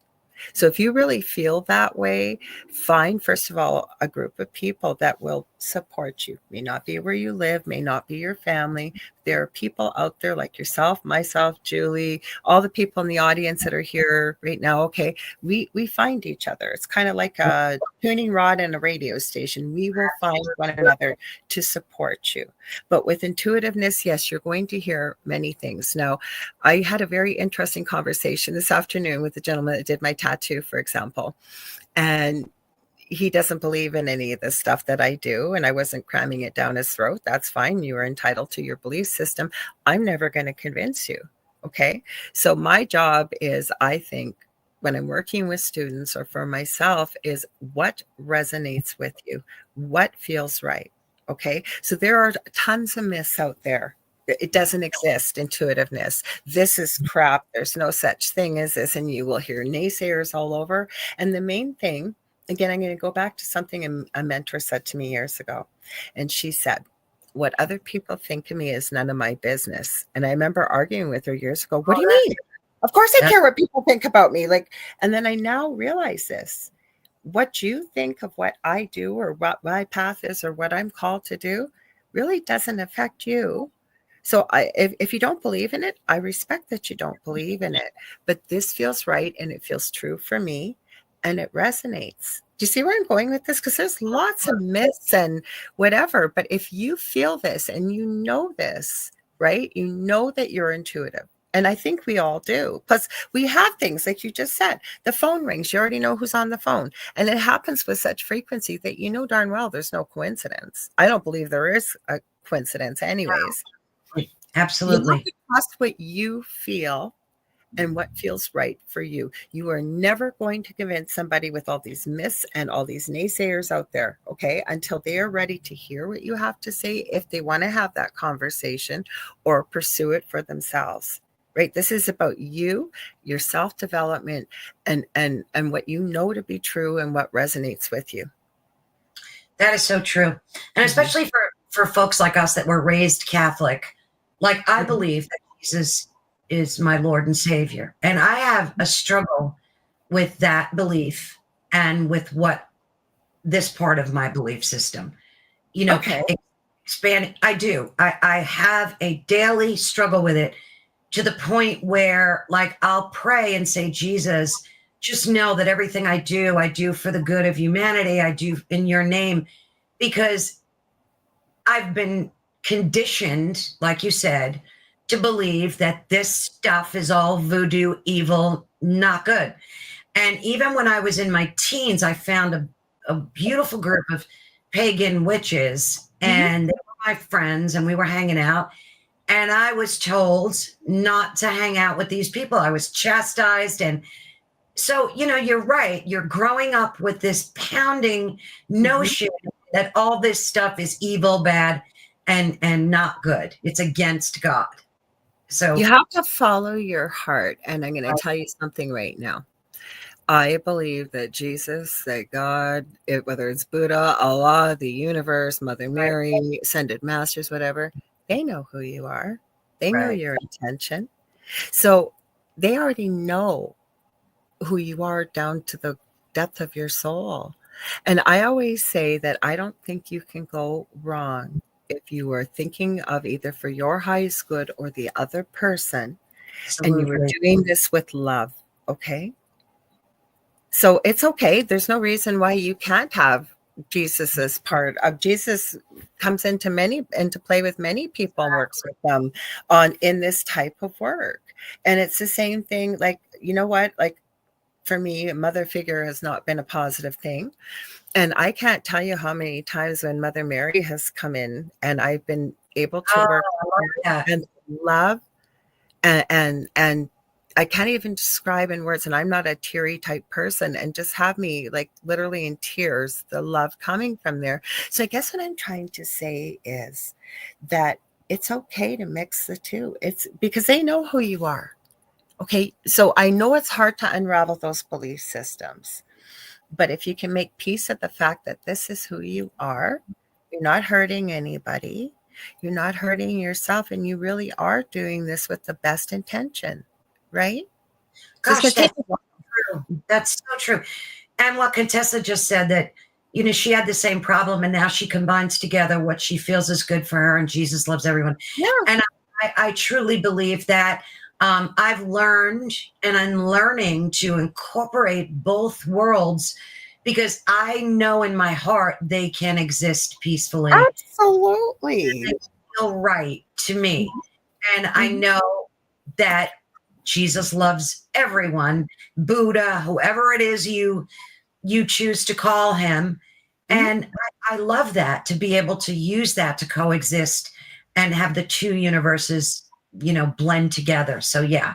So if you really feel that way, find, first of all, a group of people that will support you. May not be where you live, may not be your family. There are people out there like yourself, myself, Julie, all the people in the audience that are here right now. Okay, we find each other. It's kind of like a tuning rod and a radio station. We will find one another to support you. But with intuitiveness, yes, you're going to hear many things. Now, I had a very interesting conversation this afternoon with the gentleman that did my tattoo, for example, and he doesn't believe in any of this stuff that I do, and I wasn't cramming it down his throat. That's fine. You are entitled to your belief system. I'm never going to convince you. Okay. So my job is, I think, when I'm working with students or for myself, is what resonates with you, what feels right. Okay. So there are tons of myths out there. It doesn't exist, intuitiveness. This is crap. There's no such thing as this. And you will hear naysayers all over. And the main thing, again, I'm going to go back to something a mentor said to me years ago. And she said, what other people think of me is none of my business. And I remember arguing with her years ago. What do you mean? Of course I care what people think about me. And then I now realize this. What you think of what I do or what my path is or what I'm called to do really doesn't affect you. So if you don't believe in it, I respect that you don't believe in it. But this feels right and it feels true for me and it resonates. Do you see where I'm going with this? Because there's lots of myths and whatever. But if you feel this and you know this, right, you know that you're intuitive. And I think we all do. Plus, we have things like you just said. The phone rings. You already know who's on the phone. And it happens with such frequency that you know darn well there's no coincidence. I don't believe there is a coincidence anyways. Absolutely. You have to trust what you feel and what feels right for you. You are never going to convince somebody with all these myths and all these naysayers out there, okay, until they are ready to hear what you have to say, if they want to have that conversation or pursue it for themselves. Right? This is about you, your self-development, and what you know to be true and what resonates with you. That is so true. And especially for folks like us that were raised Catholic, like I believe that Jesus is my Lord and Savior. And I have a struggle with that belief and with what this part of my belief system, Okay. expand. I do. I have a daily struggle with it, to the point where, like, I'll pray and say, Jesus, just know that everything I do for the good of humanity. I do in your name, because I've been conditioned, like you said, to believe that this stuff is all voodoo, evil, not good. And even when I was in my teens, I found a beautiful group of pagan witches, and they were my friends, and we were hanging out. And I was told not to hang out with these people. I was chastised. And so, you're right. You're growing up with this pounding notion that all this stuff is evil, bad, and not good. It's against God. So You have to follow your heart. And I'm going to tell you something right now. I believe that Jesus, that God, whether it's Buddha, Allah, the universe, Mother Mary, ascended masters, whatever, they know who you are. They know your intention. So they already know who you are down to the depth of your soul. And I always say that I don't think you can go wrong if you are thinking of either for your highest good or the other person, and you are doing this with love. Okay. So it's okay. There's no reason why you can't have Jesus's part of Jesus comes into play with many people and works with them in this type of work. And it's the same thing. Like, you know what? Like, for me, a mother figure has not been a positive thing. And I can't tell you how many times when Mother Mary has come in and I've been able to work with her and love and I can't even describe in words, and I'm not a teary type person, and just have me like literally in tears, the love coming from there. So I guess what I'm trying to say is that it's okay to mix the two. It's because they know who you are. Okay. So I know it's hard to unravel those belief systems, but if you can make peace of the fact that this is who you are, you're not hurting anybody, you're not hurting yourself, and you really are doing this with the best intention. Right? Gosh, that's so true. That's so true. And what Contessa just said, that, she had the same problem, and now she combines together what she feels is good for her, and Jesus loves everyone. Yeah. And I truly believe that I've learned, and I'm learning to incorporate both worlds, because I know in my heart they can exist peacefully. Absolutely. They feel right to me. And I know that Jesus loves everyone, Buddha, whoever it is you choose to call him. And I love that, to be able to use that to coexist and have the two universes, blend together. So yeah,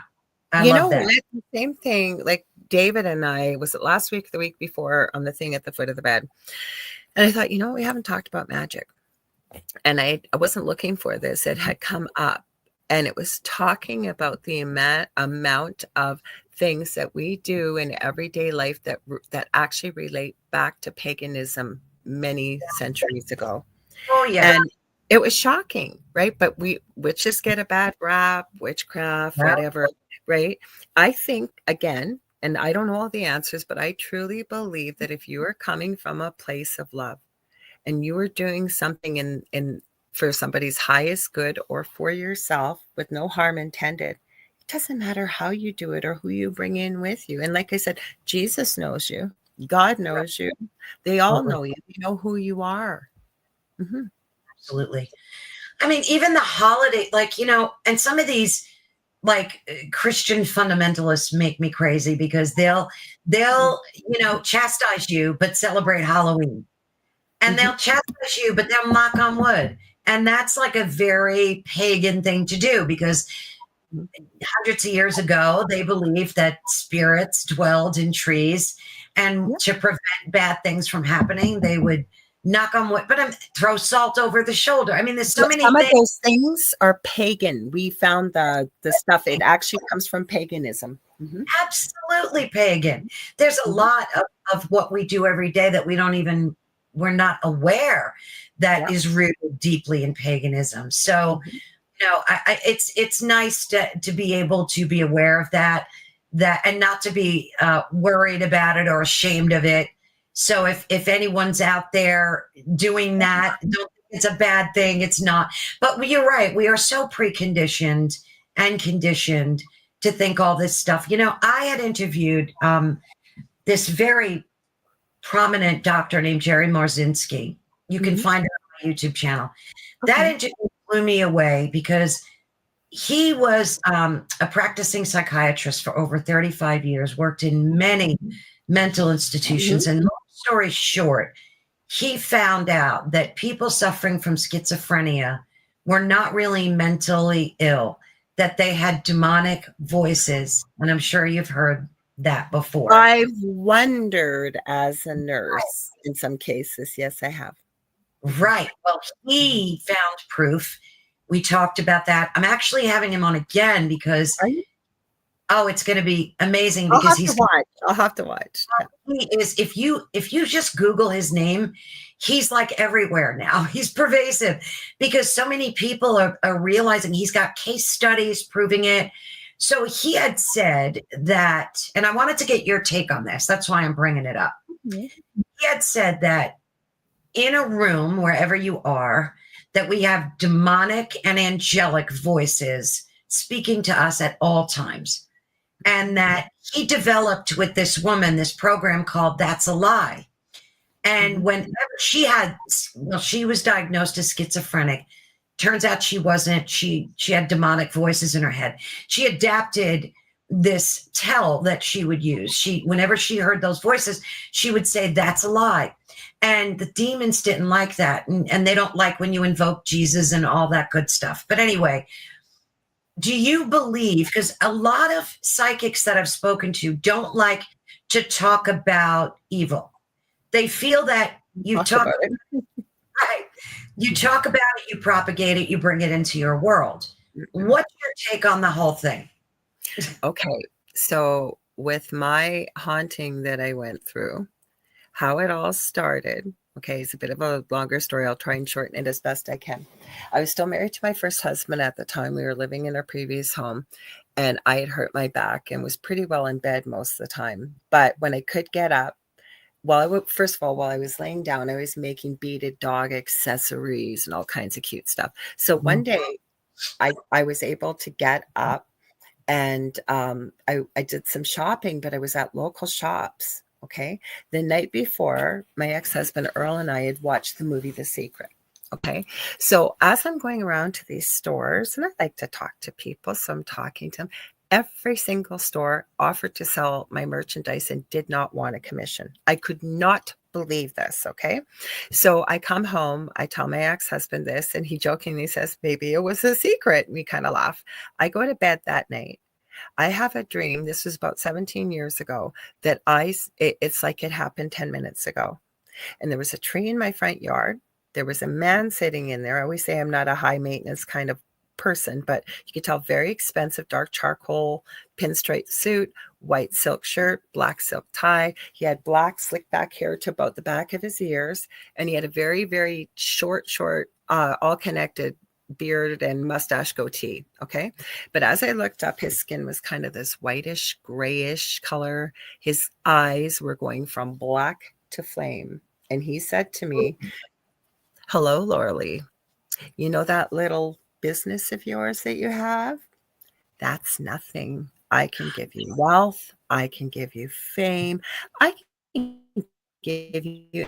I love that. It's the same thing. Like David and I, was it last week, the week before, on the thing at the foot of the bed. And I thought, we haven't talked about magic. And I wasn't looking for this. It had come up. And it was talking about the amount of things that we do in everyday life that actually relate back to paganism many centuries ago. Oh, yeah. And it was shocking, right? But witches get a bad rap, witchcraft, whatever, right? I think, again, and I don't know all the answers, but I truly believe that if you are coming from a place of love and you are doing something in for somebody's highest good or for yourself with no harm intended, it doesn't matter how you do it or who you bring in with you. And like I said, Jesus knows you. God knows you. They all know you. They know who you are. Absolutely. I mean, even the holiday, and some of these, like, Christian fundamentalists make me crazy, because they'll chastise you, but celebrate Halloween. And they'll chastise you, but they'll knock on wood. And that's like a very pagan thing to do, because hundreds of years ago, they believed that spirits dwelled in trees, and Yep. to prevent bad things from happening, they would knock on wood, but throw salt over the shoulder. I mean, there's so many Some of things. those things are pagan. We found the stuff. It actually comes from paganism. Absolutely pagan. There's a lot of what we do every day that we're not aware that is rooted deeply in paganism. So, it's nice to be able to be aware of that and not to be worried about it or ashamed of it. So if anyone's out there doing that, don't think it's a bad thing. It's not. But you're right. We are so preconditioned and conditioned to think all this stuff. I had interviewed this very prominent doctor named Jerry Marzinski. You can find it on my YouTube channel. That interview blew me away because he was a practicing psychiatrist for over 35 years, worked in many mental institutions. And long story short, he found out that people suffering from schizophrenia were not really mentally ill, that they had demonic voices. And I'm sure you've heard that before. I've wondered as a nurse in some cases. Yes, I have. Right. Well, he found proof. We talked about that. I'm actually having him on again because, it's going to be amazing because I'll have to watch. He is, if you just Google his name, he's like everywhere now. He's pervasive because so many people are realizing he's got case studies proving it. So he had said that, and I wanted to get your take on this. That's why I'm bringing it up. He had said that in a room, wherever you are, that we have demonic and angelic voices speaking to us at all times. And that he developed with this woman, this program called That's a Lie. And whenever she was diagnosed as schizophrenic. Turns out she wasn't. She had demonic voices in her head. She adapted this tell that she would use. Whenever she heard those voices, she would say, "That's a lie." And the demons didn't like that. And they don't like when you invoke Jesus and all that good stuff. But anyway, do you believe, because a lot of psychics that I've spoken to don't like to talk about evil. They feel that you talk about it. Right. You talk about it, you propagate it, you bring it into your world. What's your take on the whole thing? Okay. So with my haunting that I went through, how it all started, okay, it's a bit of a longer story. I'll try and shorten it as best I can. I was still married to my first husband at the time. We were living in our previous home, and I had hurt my back and was pretty well in bed most of the time. But when I could get up, while I was laying down, I was making beaded dog accessories and all kinds of cute stuff. So one day I was able to get up and I did some shopping, but I was at local shops. Okay. The night before, my ex-husband Earl and I had watched the movie The Secret. Okay. So as I'm going around to these stores, and I like to talk to people, so I'm talking to them. Every single store offered to sell my merchandise and did not want a commission. I could not believe this. Okay. So I come home, I tell my ex-husband this, and he jokingly says, maybe it was a secret. And we kind of laugh. I go to bed that night. I have a dream. This was about 17 years ago that it's like it happened 10 minutes ago. And there was a tree in my front yard. There was a man sitting in there. I always say I'm not a high maintenance kind of person, but you could tell very expensive dark charcoal pinstripe suit, white silk shirt, black silk tie. He had black slick back hair to about the back of his ears, and he had a very, very short, all connected beard and mustache goatee. Okay. But as I looked up, his skin was kind of this whitish, grayish color. His eyes were going from black to flame. And he said to me, "Hello, Lorilei. You know that little business of yours that you have? That's nothing. I can give you wealth. I can give you fame. I can give you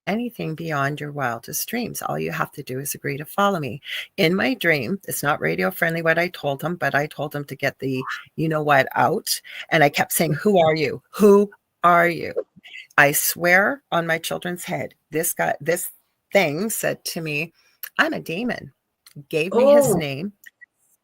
anything beyond your wildest dreams. All you have to do is agree to follow me." In my dream, it's not radio friendly what I told him, but I told him to get the you know what out. And I kept saying, "Who are you? Who are you?" I swear on my children's head, this thing said to me, "I'm a demon." Gave me his name,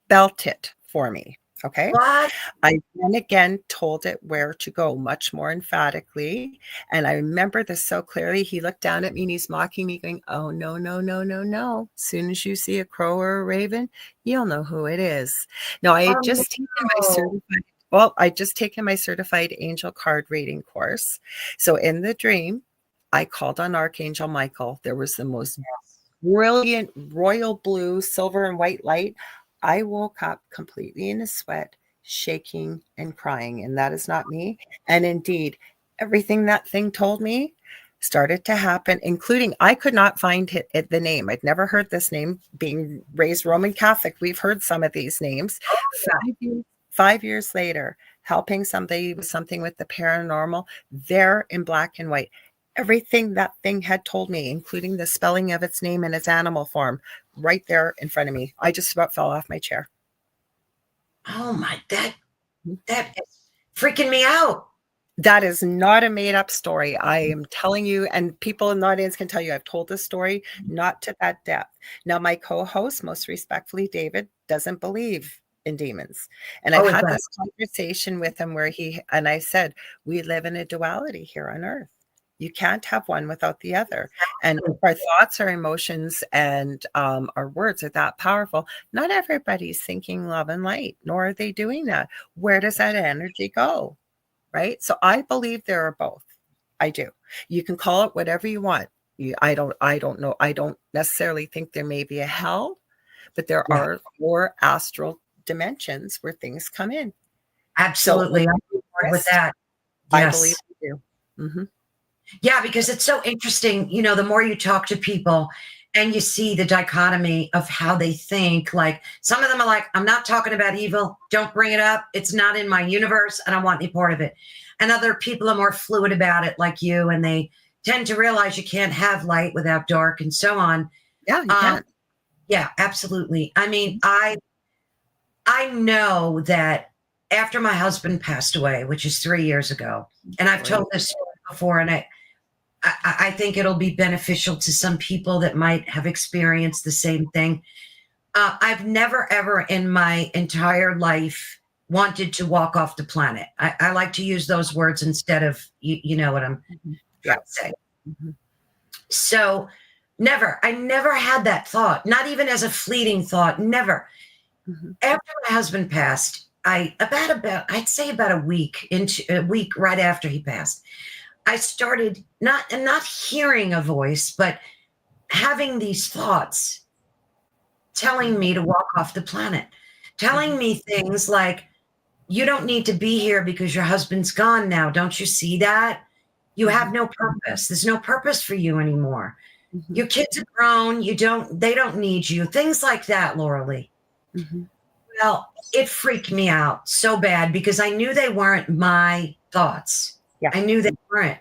spelt it for me. Okay. What? I then again told it where to go much more emphatically. And I remember this so clearly. He looked down at me and he's mocking me, going, "Oh, no, no, no, no, no. As soon as you see a crow or a raven, you'll know who it is." Now, I Oh, had just taken my no. I'd just taken my certified angel card reading course. So in the dream, I called on Archangel Michael. There was the most brilliant royal blue, silver, and white light. I woke up completely in a sweat, shaking and crying, and that is not me. And indeed, everything that thing told me started to happen, including I could not find the name. I'd never heard this name. Being raised Roman Catholic, we've heard some of these names. Yeah. 5 years later, helping somebody with something with the paranormal, there in black and white. Everything that thing had told me, including the spelling of its name and its animal form, right there in front of me. I just about fell off my chair. Oh my, that is freaking me out. That is not a made up story. I am telling you, and people in the audience can tell you, I've told this story, not to that depth. Now, my co-host, most respectfully, David, doesn't believe in demons. And I've Oh, is had that? this conversation with him where and I said, we live in a duality here on earth. You can't have one without the other. And if our thoughts, our emotions, and our words are that powerful, not everybody's thinking love and light, nor are they doing that. Where does that energy go? Right? So I believe there are both. I do. You can call it whatever you want. I don't know. I don't necessarily think there may be a hell, but there Yeah, are 4 astral dimensions where things come in. So absolutely. I'm on board with that. I believe Yes. we do. Mhm. Yeah, because it's so interesting. The more you talk to people and you see the dichotomy of how they think, like some of them are like, I'm not talking about evil. Don't bring it up. It's not in my universe. I don't want any part of it. And other people are more fluid about it, like you, and they tend to realize you can't have light without dark and so on. Yeah, you Um, can. yeah, absolutely. I mean, I know that after my husband passed away, which is 3 years ago, and I've Right. told this story before, and I think it'll be beneficial to some people that might have experienced the same thing. I've never, ever in my entire life wanted to walk off the planet. I like to use those words instead of, you know what I'm Mhm. trying to Yes. say. Mhm. So, I never had that thought, not even as a fleeting thought, never. Mhm. After my husband passed, I'd say about a week right after he passed, I started not hearing a voice, but having these thoughts telling me to walk off the planet, telling Mhm. me things like, you don't need to be here because your husband's gone now. Don't you see that? You have Mhm. no purpose. There's no purpose for you anymore. Mhm. Your kids are grown. They don't need you. Things like that, Lorilei. Mhm. Well, it freaked me out so bad because I knew they weren't my thoughts. Yeah. I knew they weren't.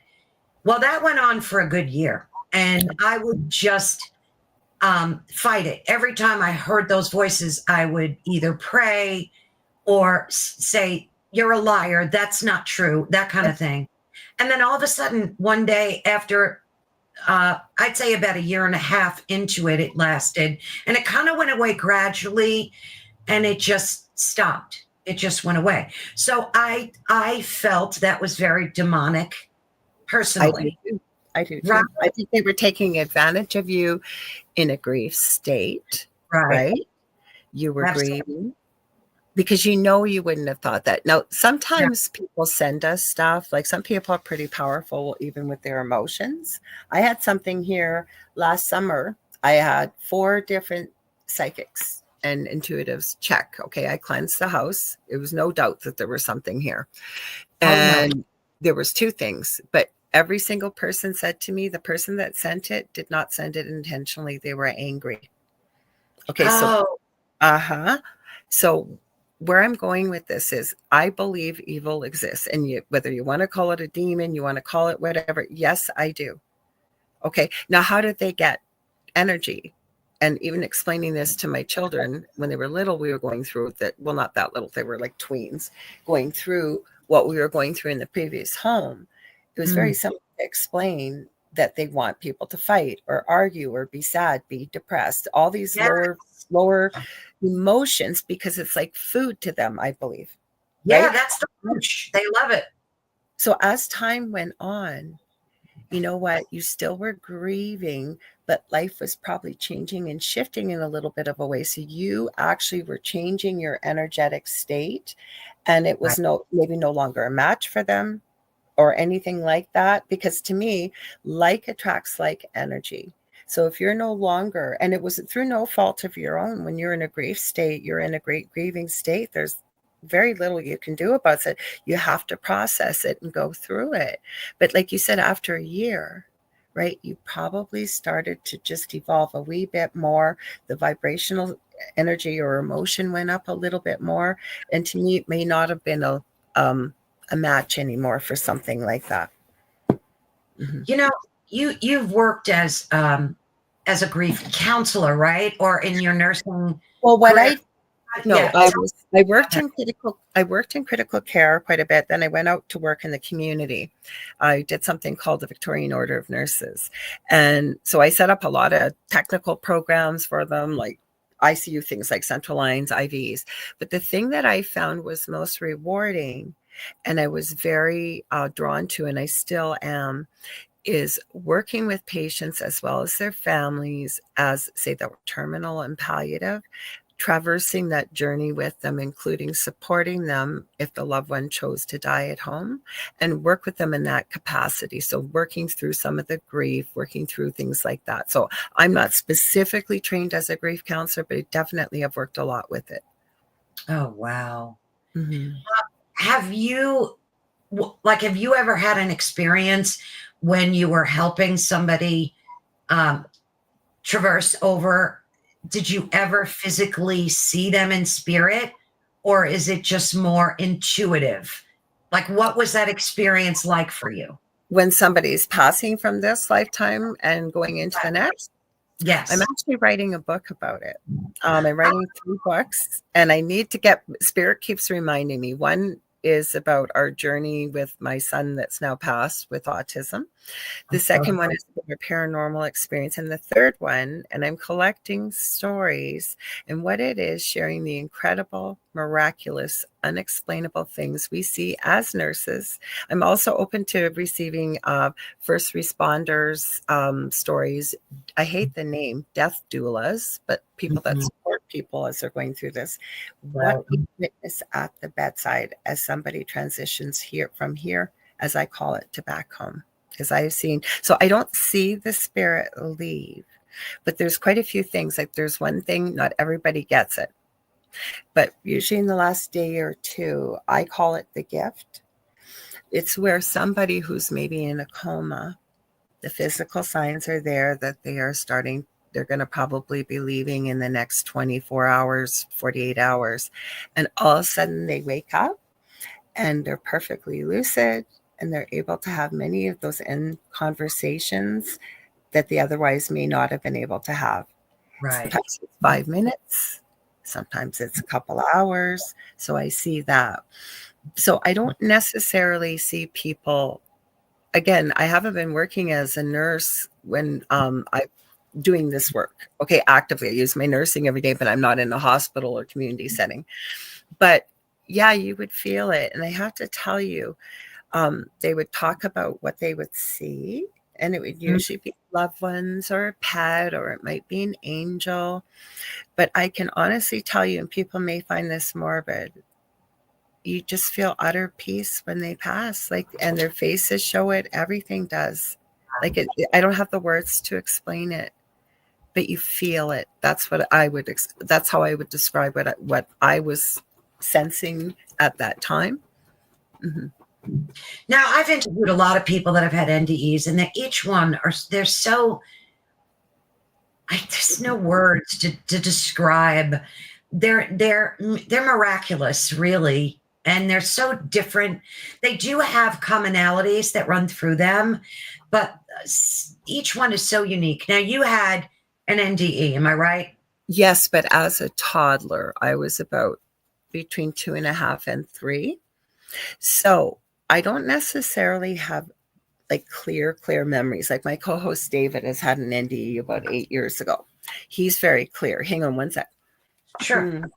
Well, that went on for a good year. And I would just fight it. Every time I heard those voices, I would either pray or say, "You're a liar. That's not true," that kind of thing. And then all of a sudden, one day after, I'd say about a year and a half into it, it lasted. And it kind of went away gradually and it just stopped. It just went away. So I felt that was very demonic I do personally. too. I do Right. too. I think they were taking advantage of you in a grief state, Right. right? You were Absolutely. grieving because you wouldn't have thought that. Now, Yeah. sometimes people send us stuff, like some people are pretty powerful even with their emotions. I had something here last summer. I had 4 different psychics and intuitives check. Okay, I cleansed the house. It was no doubt that there was something here. Oh no. And there was 2 things, but every single person said to me, the person that sent it did not send it intentionally. They were angry. Okay, so Oh, uh-huh. So where I'm going with this is I believe evil exists. And whether you want to call it a demon, you want to call it whatever, yes, I do. Okay. Now, how did they get energy? And even explaining this to my children when they were little, we were going through that. Well, not that little, they were like tweens, going through what we were going through in the previous home. It was very mm, simple to explain that they want people to fight or argue or be sad, be depressed, all these yes. lower slower emotions because it's like food to them, I believe. Yeah, Right? that's the punch. They love it. So as time went on, you know what? You still were grieving, but life was probably changing and shifting in a little bit of a way. So you actually were changing your energetic state, and it was Right. maybe no longer a match for them or anything like that. Because to me, like attracts like energy. So if you're no longer, and it was through no fault of your own, when you're in a grief state, you're in a great grieving state, there's very little you can do about it. You have to process it and go through it. But like you said, after a year, right, you probably started to just evolve a wee bit more. The vibrational energy or emotion went up a little bit more. And to me, it may not have been a match anymore for something like that. Mm-hmm. You know, you've worked as a grief counselor, right? Or in your nursing Well, career. no, Yeah. I worked in critical care quite a bit. Then I went out to work in the community. I did something called the Victorian Order of Nurses. And so I set up a lot of technical programs for them, like ICU things like central lines, IVs. But the thing that I found was most rewarding, and I was very drawn to, and I still am, is working with patients as well as their families, as say that were terminal and palliative, traversing that journey with them, including supporting them if the loved one chose to die at home, and work with them in that capacity. So working through some of the grief, working through things like that. So I'm not specifically trained as a grief counselor, but I definitely have worked a lot with it. Oh, wow. Mm-hmm. Have you have you ever had an experience when you were helping somebody um, traverse over? Did you ever physically see them in spirit, or is it just more intuitive? Like, what was that experience like for you? When somebody's passing from this lifetime and going into the next, I'm Yes. actually writing a book about it. I'm writing 3 books, and I need to get, Spirit keeps reminding me. One is about our journey with my son that's now passed with autism. The second one is a paranormal experience. And the third one, and I'm collecting stories, and what it is, sharing the incredible, miraculous, unexplainable things we see as nurses. I'm also open to receiving first responders stories. I hate the name death doulas, but people that support people as they're going through this. Right. What we witness at the bedside as somebody transitions here from here, as I call it, to back home. Because I've seen, so I don't see the spirit leave, but there's quite a few things. Like there's one thing, not everybody gets it, but usually in the last day or two, I call it the gift. It's where somebody who's maybe in a coma, the physical signs are there that they're going to probably be leaving in the next 24 hours, 48 hours. And all of a sudden they wake up and they're perfectly lucid, and they're able to have many of those end conversations that they otherwise may not have been able to have. Right. Sometimes it's 5 minutes, sometimes it's a couple of hours. So I see that. So I don't necessarily see people. Again, I haven't been working as a nurse when I'm doing this work. Okay, actively, I use my nursing every day, but I'm not in a hospital or community setting. But yeah, you would feel it. And I have to tell you, they would talk about what they would see, and it would usually be loved ones or a pet, or it might be an angel. But I can honestly tell you, and people may find this morbid, you just feel utter peace when they pass, like, and their faces show it. Everything does. Like I don't have the words to explain it, but you feel it. That's what that's how I would describe what I was sensing at that time. Mm-hmm. Now, I've interviewed a lot of people that have had NDEs, and each one they're so. There's no words to describe. They're miraculous, really, and they're so different. They do have commonalities that run through them, but each one is so unique. Now, you had an NDE, am I right? Yes, but as a toddler, I was about between 2.5 and 3. So I don't necessarily have like clear memories. Like my co-host David has had an NDE about 8 years ago. He's very clear. Hang on one sec. Sure.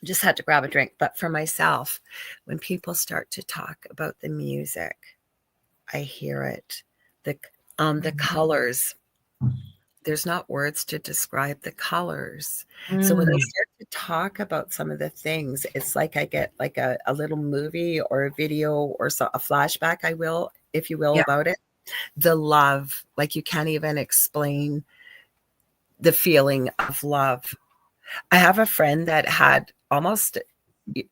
Just had to grab a drink. But for myself, when people start to talk about the music, I hear it. The colors. There's not words to describe the colors. So when they start to talk about some of the things, it's like I get like a little movie or a video or a flashback, if you will, about it. The love, like you can't even explain the feeling of love. I have a friend that had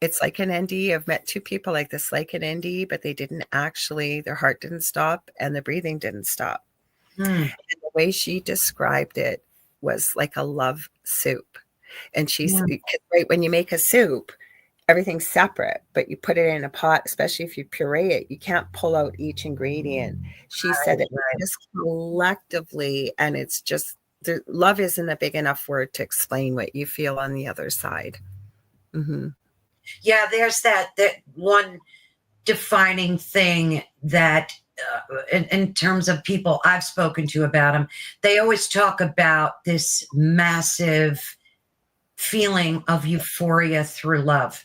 it's like an ND. I've met two people like this, like an ND, but they didn't actually, their heart didn't stop and the breathing didn't stop. And the way she described it was like a love soup. And she's right, when you make a soup, everything's separate, but you put it in a pot, especially if you puree it, you can't pull out each ingredient. She said it just collectively, and it's just, love isn't a big enough word to explain what you feel on the other side. Yeah, there's that one defining thing that in terms of people I've spoken to about them, they always talk about this massive feeling of euphoria through love.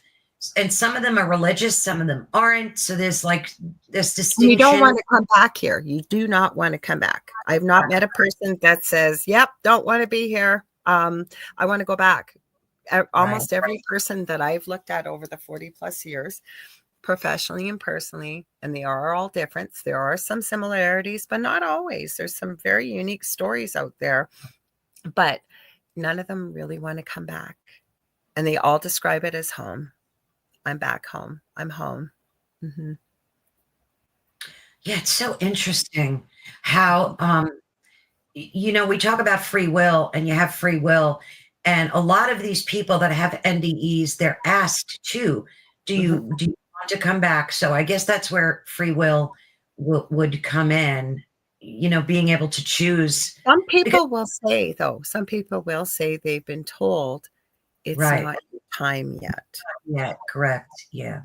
And some of them are religious, some of them aren't. So there's like this distinction. You don't want to come back here. You do not want to come back. I've not met a person that says, yep, don't want to be here. I want to go back. Almost every person that I've looked at over the 40 plus years, professionally and personally, and they are all different. There are some similarities, but not always. There's some very unique stories out there, but none of them really want to come back. And they all describe it as home. I'm back home. I'm home. Yeah, it's so interesting how, we talk about free will, and you have free will. And a lot of these people that have NDEs, they're asked to, do you want to come back? So I guess that's where free will would come in, being able to choose. Some people will say they've been told it's not time yet. Yeah, correct. Yeah.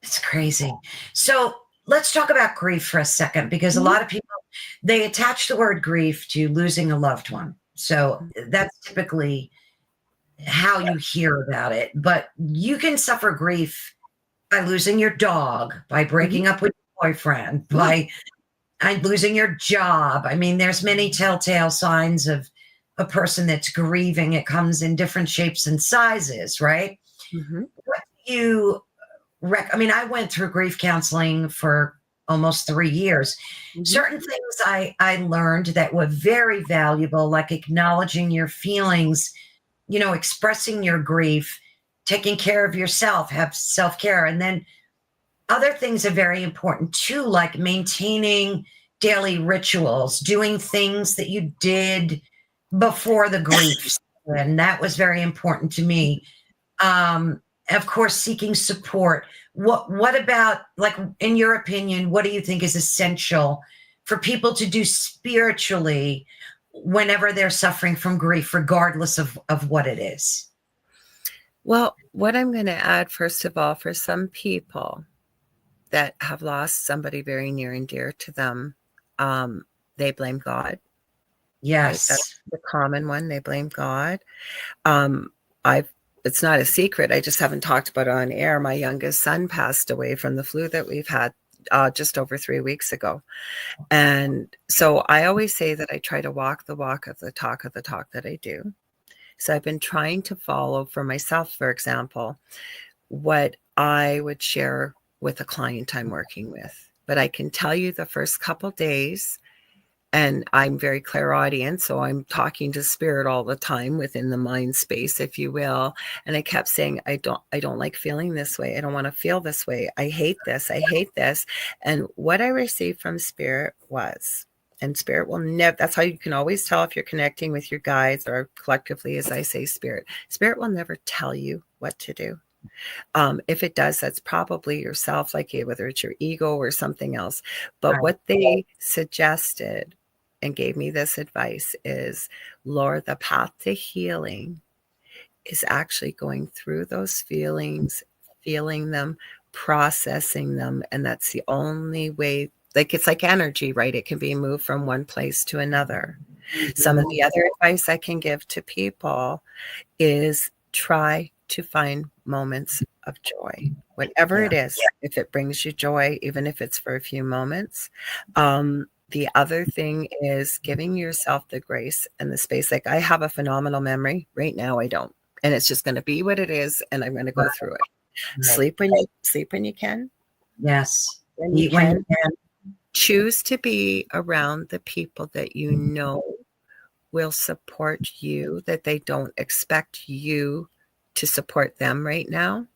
It's crazy. So let's talk about grief for a second, because a lot of people, they attach the word grief to losing a loved one. So that's typically how you hear about it. But you can suffer grief by losing your dog, by breaking up with your boyfriend, by losing your job. I mean, there's many telltale signs of a person that's grieving. It comes in different shapes and sizes, right? What do you I went through grief counseling for almost 3 years. Certain things I learned that were very valuable, like acknowledging your feelings, expressing your grief, taking care of yourself, have self-care. And then other things are very important too, like maintaining daily rituals, doing things that you did before the grief. And that was very important to me. Of course, seeking support. What about, like, in your opinion, what do you think is essential for people to do spiritually whenever they're suffering from grief, regardless of what it is? Well, what I'm going to add, first of all, for some people that have lost somebody very near and dear to them, they blame God. Yes. Right? That's the common one. They blame God. It's not a secret. I just haven't talked about it on air. My youngest son passed away from the flu that we've had just over 3 weeks ago. And so I always say that I try to walk the walk of the talk that I do. So I've been trying to follow for myself, for example, what I would share with a client I'm working with. But I can tell you the first couple days, and I'm very clairaudient, so I'm talking to spirit all the time within the mind space, if you will. And I kept saying, I don't like feeling this way. I don't want to feel this way. I hate this. I hate this. And what I received from spirit was, and spirit will never, that's how you can always tell if you're connecting with your guides, or collectively, as I say, spirit will never tell you what to do. If it does, that's probably yourself, like whether it's your ego or something else. But what they suggested and gave me this advice is, Laura, the path to healing is actually going through those feelings, feeling them, processing them. And that's the only way. Like, it's like energy, right? It can be moved from one place to another. Some of the other advice I can give to people is try to find moments of joy, whatever it is. If it brings you joy, even if it's for a few moments. The other thing is giving yourself the grace and the space. Like, I have a phenomenal memory. Right now, I don't. And it's just going to be what it is, and I'm going to go through it. Right. Sleep when you can. Yes. When you can. Choose to be around the people that you know will support you, that they don't expect you to support them right now.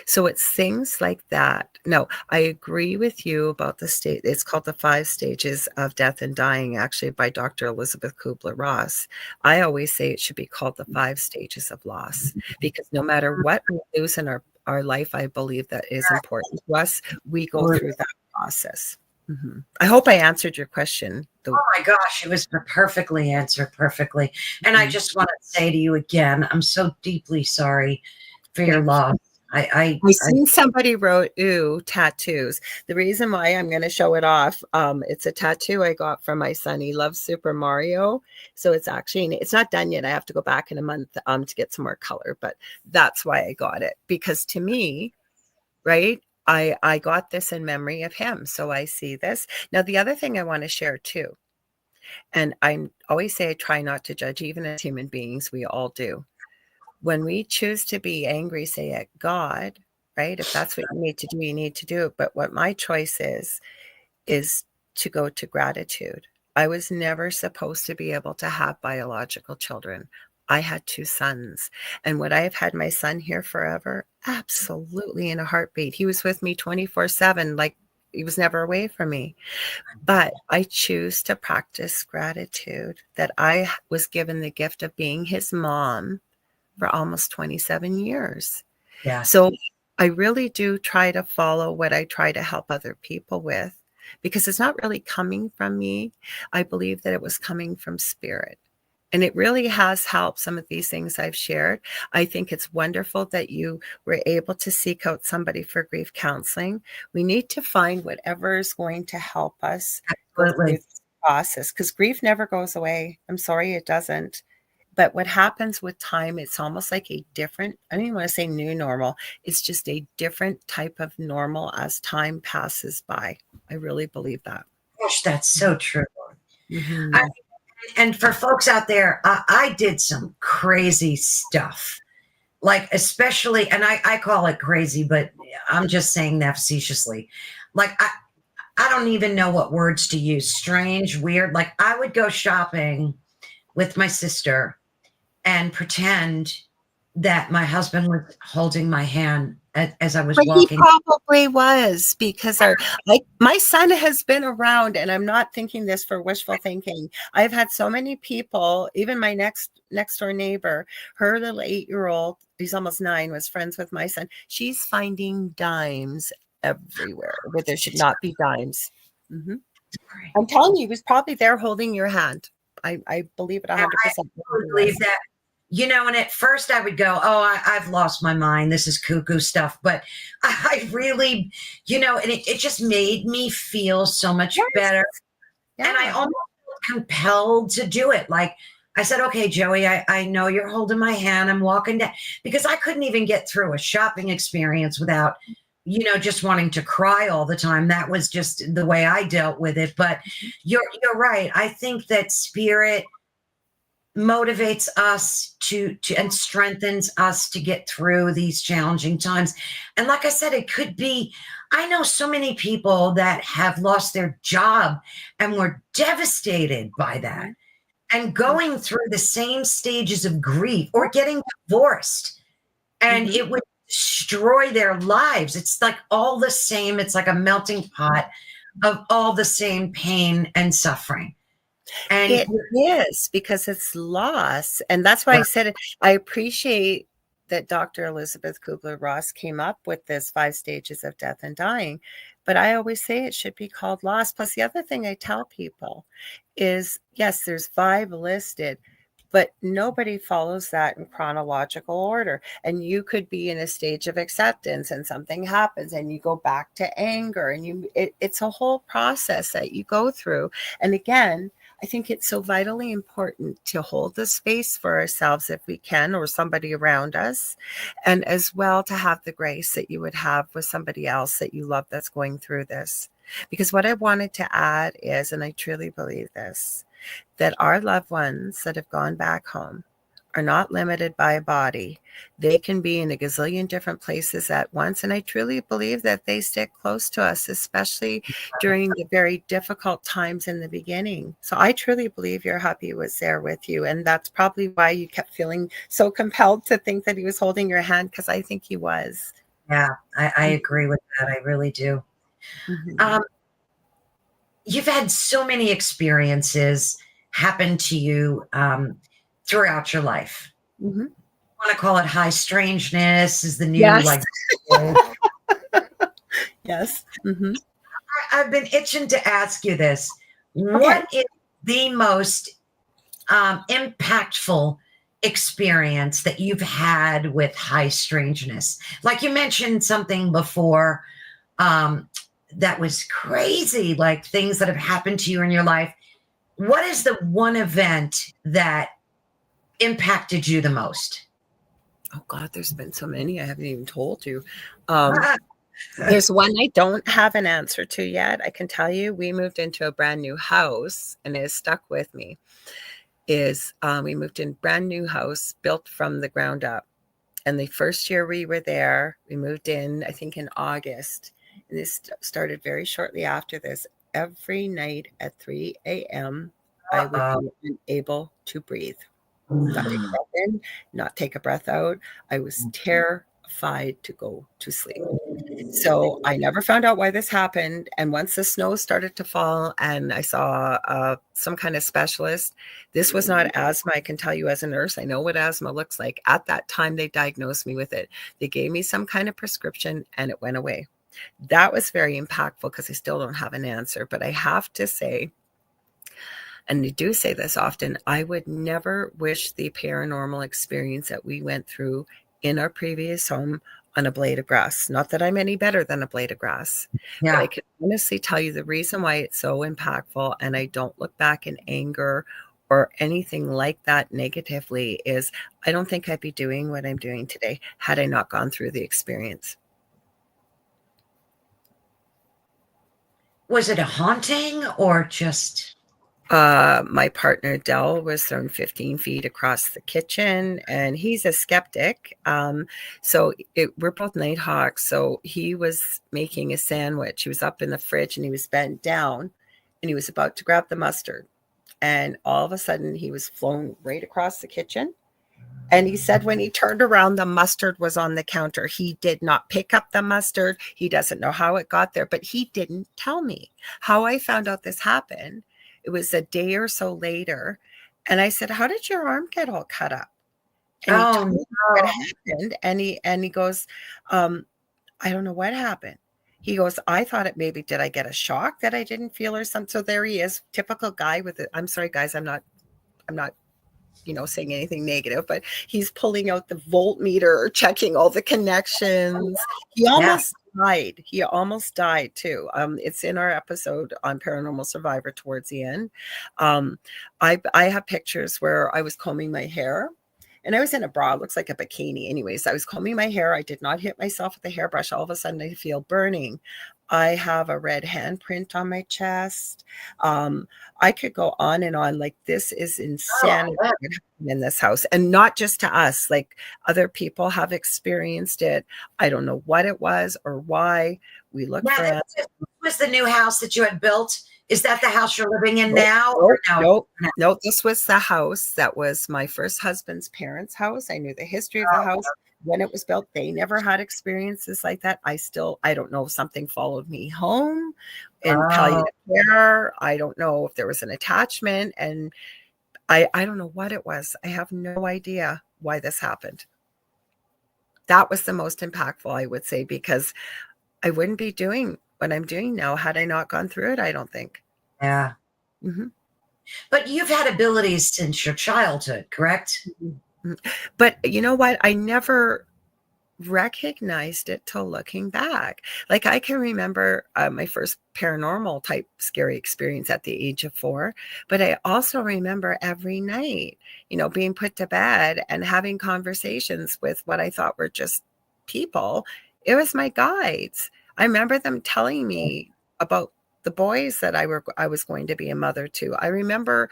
So it's things like that. No, I agree with you about the state. It's called The 5 Stages of Death and Dying, actually, by Dr. Elizabeth Kubler-Ross. I always say it should be called The 5 Stages of Loss, because no matter what we lose in our life, I believe that is important to us. We go through that process. Mm-hmm. I hope I answered your question. Oh my gosh, it was perfectly answered, perfectly. And I just want to say to you again, I'm so deeply sorry for your loss. I seen somebody wrote, ooh, tattoos. The reason why I'm going to show it off, it's a tattoo I got from my son. He loves Super Mario. So it's not done yet. I have to go back in a month to get some more color, but that's why I got it. Because to me, right, I got this in memory of him. So I see this. Now, the other thing I want to share too, and I always say I try not to judge, even as human beings, we all do. When we choose to be angry, say at God, right? If that's what you need to do, you need to do it. But what my choice is to go to gratitude. I was never supposed to be able to have biological children. I had 2 sons. And would I have had my son here forever? Absolutely, in a heartbeat. He was with me 24/7, like he was never away from me. But I choose to practice gratitude that I was given the gift of being his mom for almost 27 years. Yeah. So I really do try to follow what I try to help other people with, because it's not really coming from me. I believe that it was coming from spirit. And it really has helped, some of these things I've shared. I think it's wonderful that you were able to seek out somebody for grief counseling. We need to find whatever is going to help us go through this process, because grief never goes away. I'm sorry, it doesn't. But what happens with time, it's almost like a different, I don't even want to say new normal. It's just a different type of normal as time passes by. I really believe that. Gosh, that's so true. Mm-hmm. And for folks out there, I did some crazy stuff. Like, especially, and I call it crazy, but I'm just saying that facetiously. Like, I don't even know what words to use. Strange, weird. Like, I would go shopping with my sister and pretend that my husband was holding my hand as I was walking. He probably was, because my son has been around, and I'm not thinking this for wishful thinking. I've had so many people, even my next door neighbor, her little 8-year-old, he's almost 9, was friends with my son. She's finding dimes everywhere where there should not be dimes. Mm-hmm. I'm telling you, he was probably there holding your hand. I believe it 100%. I believe that. You know, and at first I would go, oh, I've lost my mind. This is cuckoo stuff. But I really, you know, and it just made me feel so much better. Yeah. And I almost felt compelled to do it. Like, I said, okay, Joey, I know you're holding my hand. I'm walking down, because I couldn't even get through a shopping experience without, you know, just wanting to cry all the time. That was just the way I dealt with it. But you're right. I think that spirit motivates us to and strengthens us to get through these challenging times. And like I said, it could be, I know so many people that have lost their job and were devastated by that, and going through the same stages of grief, or getting divorced, and it would destroy their lives. It's like all the same. It's like a melting pot of all the same pain and suffering. And it is, because it's loss. And that's why I said it. I appreciate that Dr. Elizabeth Kubler-Ross came up with this 5 stages of death and dying. But I always say it should be called loss. Plus, the other thing I tell people is, yes, there's 5 listed, but nobody follows that in chronological order. And you could be in a stage of acceptance, and something happens, and you go back to anger, and it's a whole process that you go through. And again, I think it's so vitally important to hold the space for ourselves if we can, or somebody around us, and as well to have the grace that you would have with somebody else that you love that's going through this. Because what I wanted to add is, and I truly believe this, that our loved ones that have gone back home are not limited by a body. They can be in a gazillion different places at once. And I truly believe that they stick close to us, especially during the very difficult times in the beginning. So I truly believe your hubby was there with you. And that's probably why you kept feeling so compelled to think that he was holding your hand, because I think he was. Yeah, I agree with that. I really do. Mm-hmm. You've had so many experiences happen to you throughout your life. Mm-hmm. I want to call it high strangeness is the new Yes. like. Yes. Mm-hmm. I've been itching to ask you this. Okay. What is the most impactful experience that you've had with high strangeness? Like you mentioned something before that was crazy, like things that have happened to you in your life. What is the one event that impacted you the most? Oh God, there's been so many I haven't even told you. There's one I don't have an answer to yet. I can tell you, we moved into a brand new house, and it has stuck with me. We moved in a brand new house built from the ground up. And the first year we were there, we moved in, I think in August. And this started very shortly after this. Every night at 3 a.m., I would Uh-oh. be unable to breathe. Not take a breath in, not take a breath out. I was terrified to go to sleep. So I never found out why this happened. And once the snow started to fall and I saw some kind of specialist, this was not asthma. I can tell you as a nurse, I know what asthma looks like. At that time, they diagnosed me with it. They gave me some kind of prescription and it went away. That was very impactful because I still don't have an answer. But I have to say, and I do say this often, I would never wish the paranormal experience that we went through in our previous home on a blade of grass. Not that I'm any better than a blade of grass, but I Yeah. can honestly tell you the reason why it's so impactful, and I don't look back in anger or anything like that negatively, is I don't think I'd be doing what I'm doing today had I not gone through the experience. Was it a haunting or just? My partner Dell was thrown 15 feet across the kitchen, and he's a skeptic. We're both Nighthawks. So he was making a sandwich. He was up in the fridge and he was bent down, and he was about to grab the mustard. And all of a sudden, he was flown right across the kitchen. And he said when he turned around, the mustard was on the counter. He did not pick up the mustard. He doesn't know how it got there, but he didn't tell me how I found out this happened. It was a day or so later. And I said, "How did your arm get all cut up?" And he Oh told me what no. happened. And he goes, I don't know what happened. He goes, I thought it maybe, did I get a shock that I didn't feel or something? So there he is, typical guy with it. I'm sorry, guys, I'm not saying anything negative, but he's pulling out the voltmeter, checking all the connections. He Yeah. almost died. He almost died too. It's in our episode on Paranormal Survivor towards the end. I have pictures where I was combing my hair. And I was in a bra, it looks like a bikini. Anyways, I was combing my hair. I did not hit myself with a hairbrush. All of a sudden, I feel burning. I have a red handprint on my chest. I could go on and on. Like, this is insanity Oh, in this house, and not just to us. Like, other people have experienced it. I don't know what it was or why. We look now for it. this was the new house that you had built. Is that the house you're living in Nope, now, or nope, no? nope, nope. This was the house that was my first husband's parents' house. I knew the history of the house. When it was built, they never had experiences like that. I don't know if something followed me home in Oh, palliative care. I don't know if there was an attachment, and I don't know what it was. I have no idea why this happened. That was the most impactful, I would say, because I wouldn't be doing what I'm doing now had I not gone through it, I don't think. yeah. Mhm. But you've had abilities since your childhood, correct? Mhm. But you know what? I never recognized it till looking back. Like I can remember my first paranormal type scary experience at the age of 4, but I also remember every night, being put to bed and having conversations with what I thought were just people. It was my guides. I remember them telling me about the boys that I was going to be a mother to. I remember,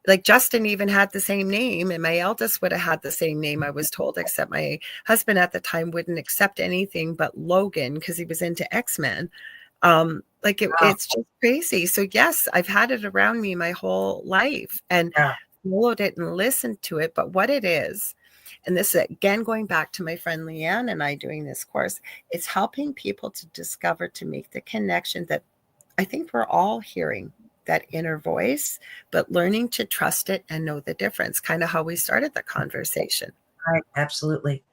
like, Justin even had the same name, and my eldest would have had the same name, I was told, except my husband at the time wouldn't accept anything but Logan because he was into X-Men. It's just crazy. So yes, I've had it around me my whole life and followed it and listened to it. But what it is, and this is again going back to my friend Leanne and I doing this course, it's helping people to discover, to make the connection that I think we're all hearing, that inner voice, but learning to trust it and know the difference, kind of how we started the conversation. Right, absolutely.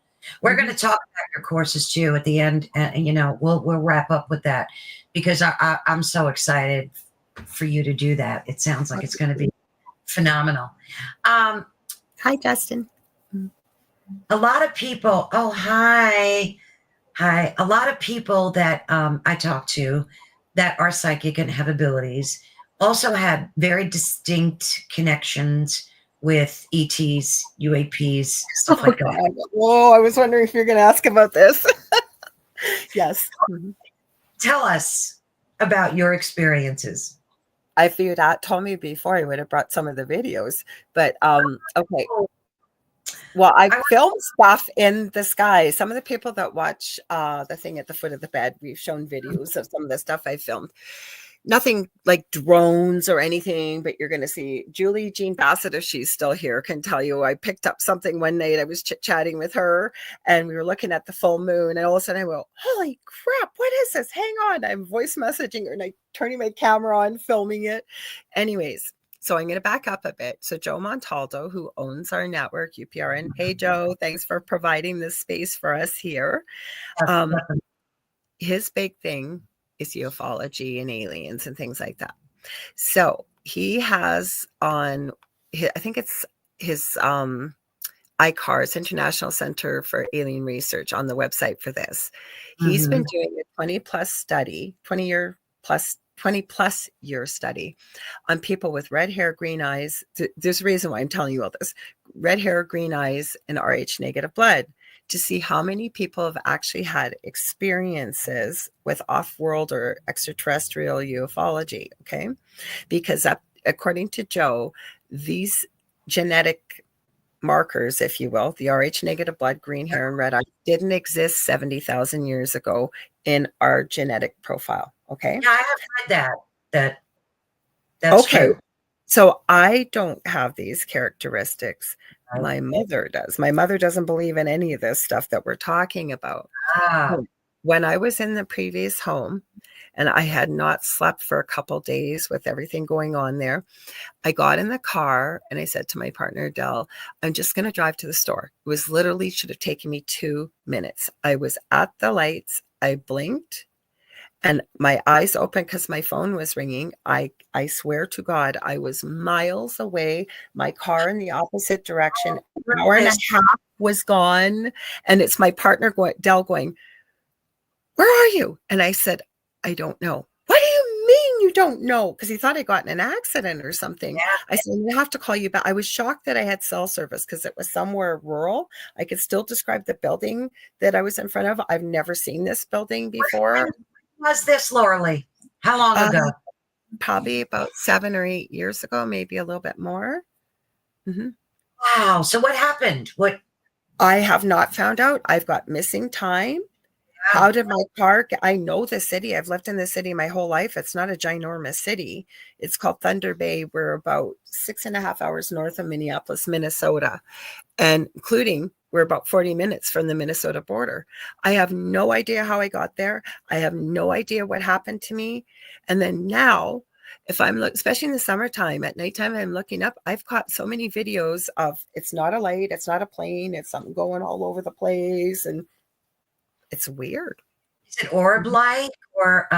We're going to talk about your courses too at the end, and we'll wrap up with that because I'm so excited for you to do that. It sounds like it's going to be phenomenal. Hi, Justin. A lot of people. Oh, hi. A lot of people that I talk to that are psychic and have abilities also have very distinct connections with ETs, UAPs, stuff like that. Whoa, I was wondering if you're going to ask about this. Yes. Tell us about your experiences. If you'd told me before, I would have brought some of the videos. But okay. Well, I filmed stuff in the sky. Some of the people that watch the thing at the foot of the bed, we've shown videos of some of the stuff I filmed. Nothing like drones or anything, but you're going to see Julie Jean Bassett, if she's still here, can tell you. I picked up something one night. I was chit-chatting with her and we were looking at the full moon, and all of a sudden I go, holy crap, what is this? Hang on. I'm voice messaging her and I'm turning my camera on, filming it. Anyways, so I'm going to back up a bit. So Joe Montaldo, who owns our network, UPRN. Hey, Joe, thanks for providing this space for us here. His big thing is ufology and aliens and things like that. So he has on, I think it's his ICARS, International Center for Alien Research, on the website for this. He's been doing a 20 plus year study on people with red hair, green eyes. There's a reason why I'm telling you all this. Red hair, green eyes, and Rh negative blood, to see how many people have actually had experiences with off-world or extraterrestrial ufology, okay? Because according to Joe, these genetic markers, if you will, the Rh negative blood, green hair, and red eyes, didn't exist 70,000 years ago in our genetic profile, okay? Yeah, I have read that's okay. True. So I don't have these characteristics. My mother does. My mother doesn't believe in any of this stuff that we're talking about. When I was in the previous home and I had not slept for a couple days with everything going on there, I got in the car and I said to my partner, Del, I'm just going to drive to the store. It was literally, should have taken me 2 minutes. I was at the lights. I blinked. And my eyes opened because my phone was ringing. I swear to God, I was miles away. My car in the opposite direction. An hour and a half was gone. And it's my partner, Del, going, where are you? And I said, I don't know. What do you mean you don't know? Because he thought I got in an accident or something. Yeah. I said, I'm going to have to call you back. I was shocked that I had cell service because it was somewhere rural. I could still describe the building that I was in front of. I've never seen this building before. Was this, Lorilei? How long ago? Probably about 7 or 8 years ago, maybe a little bit more. Wow. So what happened? What? I have not found out. I've got missing time. Yeah. How did my car? I know the city. I've lived in the city my whole life. It's not a ginormous city. It's called Thunder Bay. We're about 6.5 hours north of Minneapolis, Minnesota, and including we're about 40 minutes from the Minnesota border. I have no idea how I got there. I have no idea what happened to me. And then now, if I'm especially in the summertime, at nighttime, I'm looking up, I've caught so many videos of, it's not a light, it's not a plane, it's something going all over the place. And it's weird. Is it orb light or?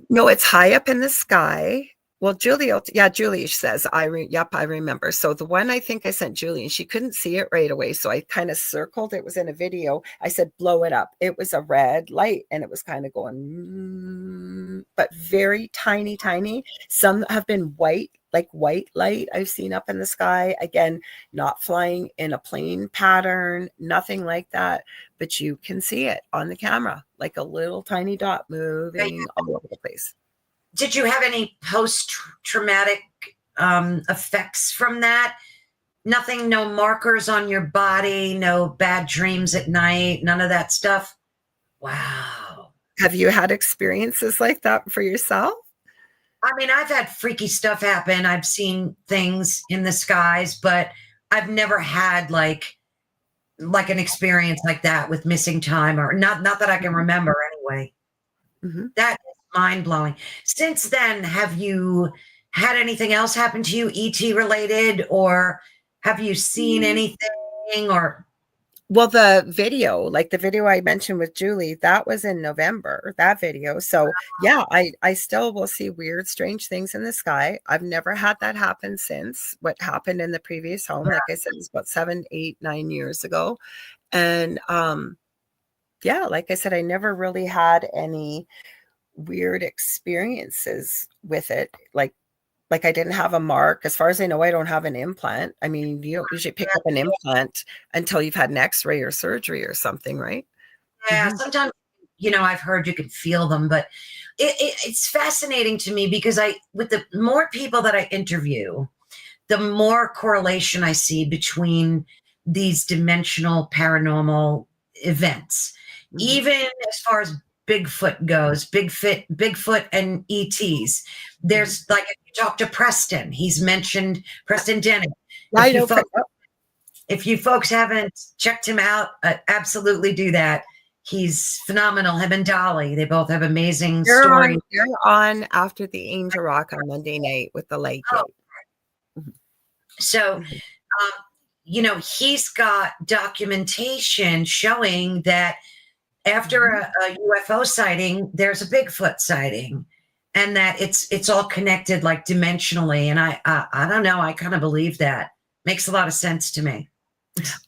No, it's high up in the sky. Well, Julie says, yep, I remember. So the one I think I sent Julie, and she couldn't see it right away. So I kind of circled, it was in a video. I said, blow it up. It was a red light and it was kind of going, but very tiny, tiny. Some have been white, like white light I've seen up in the sky. Again, not flying in a plane pattern, nothing like that. But you can see it on the camera, like a little tiny dot moving all over the place. Did you have any post-traumatic effects from that? Nothing, no markers on your body, no bad dreams at night, none of that stuff? Wow. Have you had experiences like that for yourself? I mean, I've had freaky stuff happen. I've seen things in the skies, but I've never had like an experience like that with missing time, or not that I can remember anyway. Mm-hmm. That is mind-blowing. Since then, have you had anything else happen to you, ET related, or have you seen anything? Or well, the video I mentioned with Julie, that was in November, that video. So yeah, I still will see weird, strange things in the sky. I've never had that happen since what happened in the previous home. Like I said, it was about 7, 8, 9 years ago. And yeah, like I said, I never really had any weird experiences with it. Like I didn't have a mark. As far as I know, I don't have an implant. I mean, you don't usually pick up an implant until you've had an x-ray or surgery or something, right? yeah, sometimes, I've heard you can feel them, but it's fascinating to me because with the more people that I interview, the more correlation I see between these dimensional paranormal events. Even as far as Bigfoot goes, Bigfoot and ETs. There's like, if you talk to Preston, he's mentioned Preston Denning. I know. If you folks haven't checked him out, absolutely do that. He's phenomenal. Him and Dolly, they both have amazing stories. They're on after the Angel Rock on Monday night with the light gate. So, he's got documentation showing that after a UFO sighting, there's a Bigfoot sighting, and that it's all connected like dimensionally. And I don't know. I kind of believe that. Makes a lot of sense to me.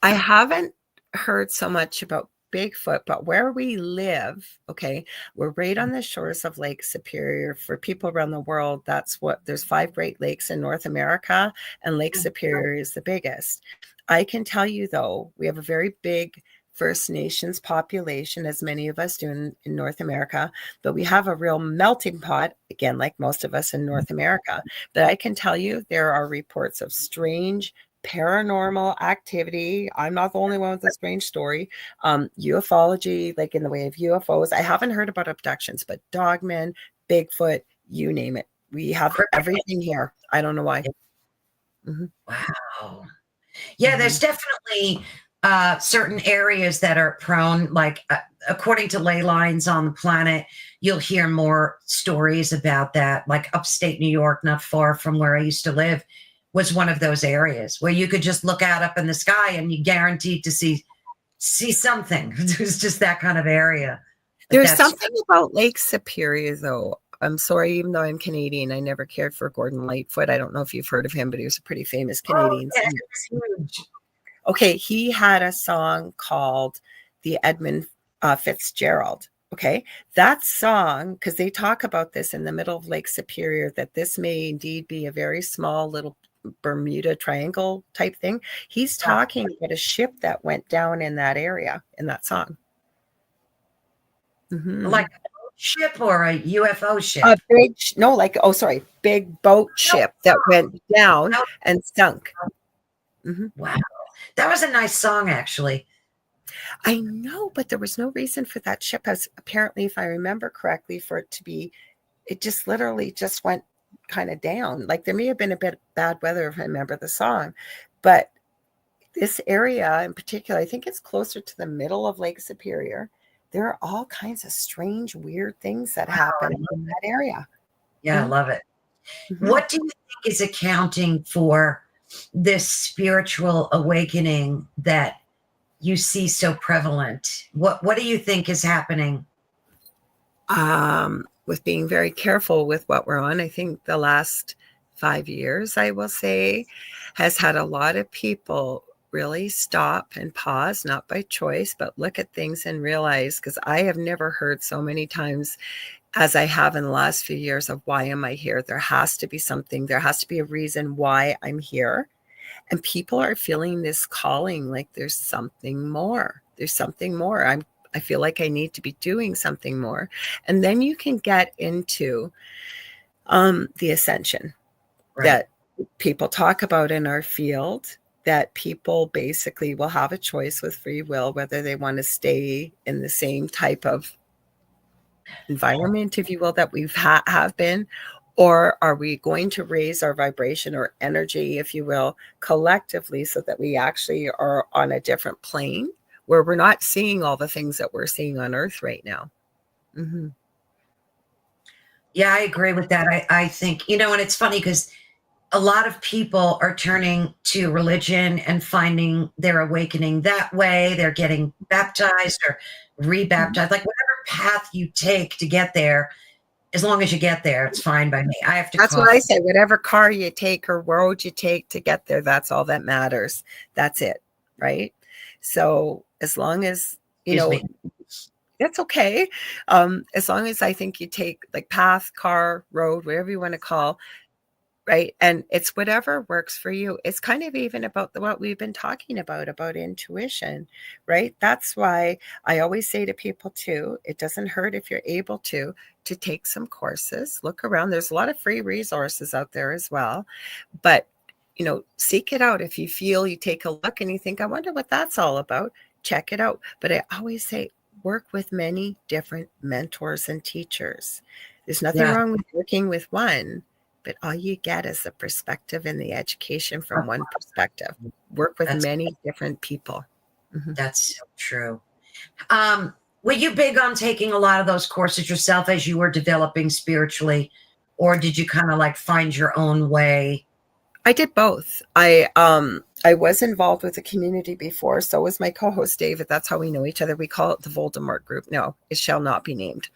I haven't heard so much about Bigfoot, but where we live, okay, we're right on the shores of Lake Superior. For people around the world, there's 5 Great Lakes in North America, and Lake Superior is the biggest. I can tell you though, we have a very big First Nations population, as many of us do in North America, but we have a real melting pot, again, like most of us in North America. But I can tell you there are reports of strange paranormal activity. I'm not the only one with a strange story. Ufology, like in the way of UFOs. I haven't heard about abductions, but dogmen, Bigfoot, you name it. We have everything here. I don't know why. Wow. Yeah, there's definitely certain areas that are prone, like according to ley lines on the planet, you'll hear more stories about that. Like upstate New York, not far from where I used to live, was one of those areas where you could just look out up in the sky and you guaranteed to see something. It was just that kind of area. There's something about Lake Superior, though. I'm sorry, even though I'm Canadian, I never cared for Gordon Lightfoot. I don't know if you've heard of him, but he was a pretty famous Canadian singer. Huge. Okay, he had a song called The Edmund Fitzgerald. Okay, that song, because they talk about this in the middle of Lake Superior, that this may indeed be a very small little Bermuda Triangle type thing. He's talking about a ship that went down in that area in that song. Like a boat ship or a UFO ship? A big boat ship that went down and sunk. Wow. That was a nice song, actually. I know, but there was no reason for that ship, as apparently, if I remember correctly, for it to be, it just literally just went kind of down. Like there may have been a bit of bad weather, if I remember the song, but this area in particular, I think it's closer to the middle of Lake Superior. There are all kinds of strange, weird things that happen in that area. Yeah, I love it. What do you think is accounting for this spiritual awakening that you see so prevalent? What do you think is happening? with being very careful with what we're on. I think the last 5 years, I will say, has had a lot of people really stop and pause, not by choice, but look at things and realize, because I have never heard so many times as I have in the last few years of, why am I here? There has to be something, there has to be a reason why I'm here. And people are feeling this calling, like there's something more. There's something more. I feel like I need to be doing something more. And then you can get into the ascension that people talk about in our field, that people basically will have a choice with free will, whether they want to stay in the same type of environment, if you will, that we've have been, or are we going to raise our vibration or energy, if you will, collectively, so that we actually are on a different plane where we're not seeing all the things that we're seeing on Earth right now. Mm-hmm. Yeah, I agree with that. I think, and it's funny because a lot of people are turning to religion and finding their awakening that way. They're getting baptized or rebaptized, like whatever path you take to get there. As long as you get there, it's fine by me. I have to. That's what I say. Whatever car you take or road you take to get there, that's all that matters. That's it, right? So as long as that's okay. As long as I think you take like path, car, road, whatever you want to call, right? And it's whatever works for you. It's kind of even about what we've been talking about intuition, right? That's why I always say to people too, it doesn't hurt if you're able to take some courses, look around. There's a lot of free resources out there as well, but seek it out. If you feel, you take a look and you think, I wonder what that's all about, check it out. But I always say, work with many different mentors and teachers. There's nothing wrong with working with one, but all you get is the perspective and the education from one perspective. Work with many different people. Mm-hmm. That's so true. Were you big on taking a lot of those courses yourself as you were developing spiritually, or did you kind of like find your own way? I did both. I was involved with the community before. So was my co-host, David. That's how we know each other. We call it the Voldemort group. No, it shall not be named.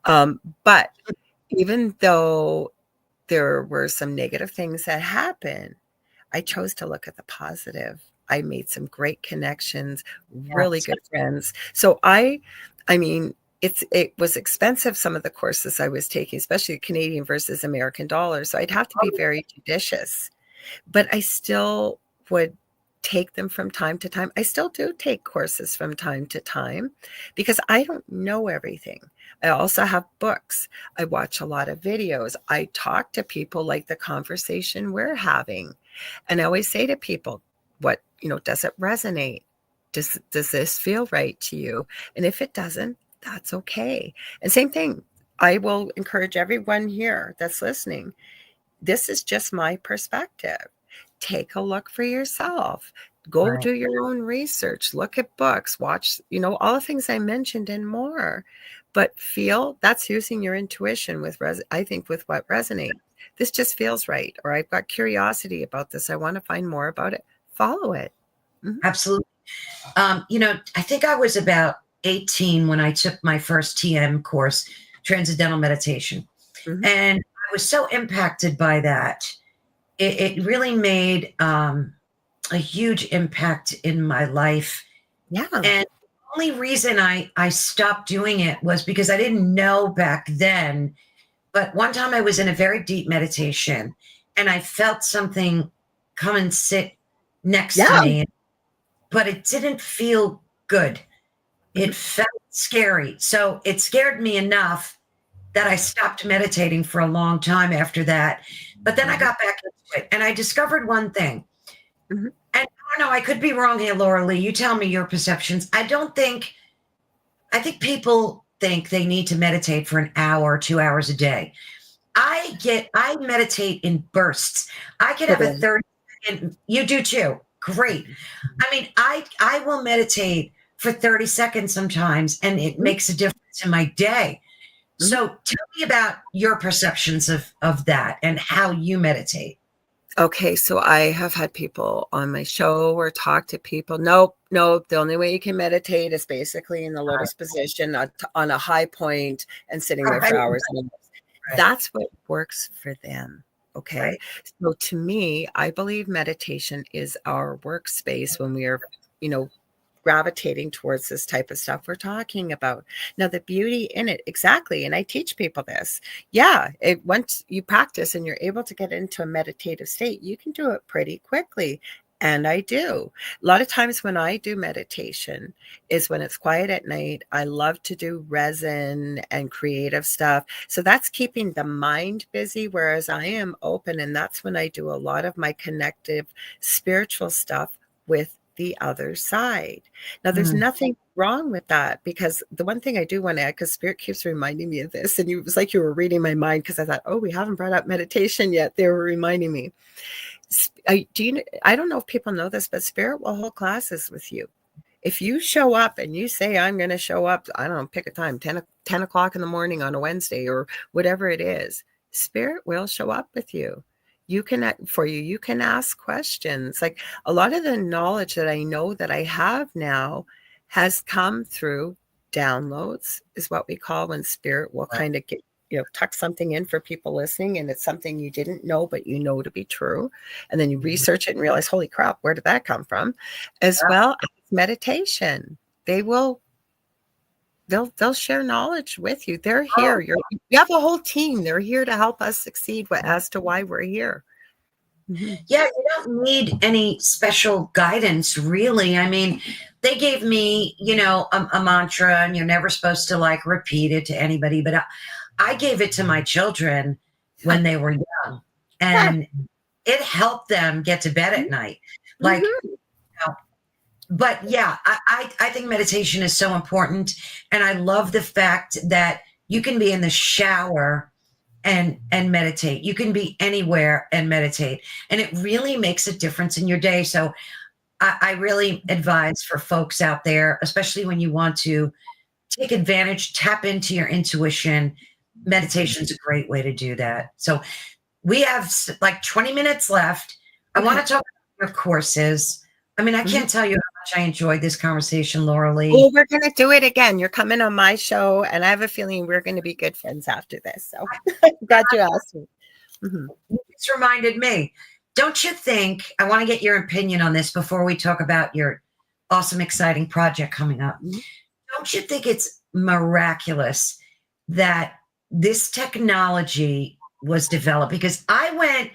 But even though there were some negative things that happened, I chose to look at the positive. I made some great connections, really good friends. So I mean, it was expensive, some of the courses I was taking, especially Canadian versus American dollars. So I'd have to be very judicious, but I still would take them from time to time. I still do take courses from time to time because I don't know everything. I also have books. I watch a lot of videos. I talk to people like the conversation we're having. And I always say to people, does it resonate? Does this feel right to you? And if it doesn't, that's okay. And same thing, I will encourage everyone here that's listening. This is just my perspective. Take a look for yourself. Go do your own research, look at books, watch, all the things I mentioned and more. But feel that's using your intuition with what resonates. This just feels right. Or I've got curiosity about this. I want to find more about it. Follow it. Mm-hmm. Absolutely. I think I was about 18 when I took my first TM course, Transcendental Meditation. Mm-hmm. And I was so impacted by that. It really made a huge impact in my life. Yeah. And the only reason I stopped doing it was because I didn't know back then. But one time I was in a very deep meditation and I felt something come and sit next to me, but it didn't feel good. It felt scary. So it scared me enough that I stopped meditating for a long time after that. But then I got back into it and I discovered one thing. Mm-hmm. And I don't know, I could be wrong here, Lorilei. You tell me your perceptions. I think people think they need to meditate for an hour or 2 hours a day. I meditate in bursts. I could have a 30-second, you do too. Great. I mean, I will meditate for 30 seconds sometimes, and it makes a difference in my day. Mm-hmm. So tell me about your perceptions of that and how you meditate. Okay, so I have had people on my show or talk to people. No, the only way you can meditate is basically in the lotus position on a high point and sitting there for hours and hours. Right. That's what works for them. Okay. Right. So to me, I believe meditation is our workspace when we are, you know, gravitating towards this type of stuff we're talking about. Now, the beauty in it, exactly, and I teach people this. Yeah, once you practice and you're able to get into a meditative state, you can do it pretty quickly. And I do. A lot of times when I do meditation is when it's quiet at night. I love to do resin and creative stuff. So that's keeping the mind busy, whereas I am open. And that's when I do a lot of my connective spiritual stuff with the other side. Now, there's nothing wrong with that, because the one thing I do want to add, because Spirit keeps reminding me of this, and it was like you were reading my mind, because I thought, oh, we haven't brought up meditation yet. They were reminding me. I don't know if people know this, but Spirit will hold classes with you. If you show up and you say, I'm going to show up, I don't know, pick a time, 10 o'clock in the morning on a Wednesday or whatever it is, Spirit will show up with you. You can ask questions. Like, a lot of the knowledge that I know that I have now has come through downloads, is what we call when Spirit will kind of tuck something in for people listening, and it's something you didn't know, but you know to be true. And then you research it and realize, holy crap, where did that come from? As well as meditation. They'll share knowledge with you. They're here. You have a whole team. They're here to help us succeed as to why we're here. Yeah, you don't need any special guidance, really. I mean, they gave me, a mantra, and you're never supposed to like repeat it to anybody, but I gave it to my children when they were young, and it helped them get to bed at night. Like, but yeah, I think meditation is so important. And I love the fact that you can be in the shower and meditate. You can be anywhere and meditate. And it really makes a difference in your day. So I really advise for folks out there, especially when you want to take advantage, tap into your intuition. Meditation is a great way to do that. So we have like 20 minutes left. I want to talk about your courses. I mean, I can't tell you how much I enjoyed this conversation, Lorilei. Well, we're going to do it again. You're coming on my show, and I have a feeling we're going to be good friends after this. So I'm glad you asked me. It's reminded me. Don't you think, I want to get your opinion on this before we talk about your awesome, exciting project coming up. Don't you think it's miraculous that this technology was developed? Because I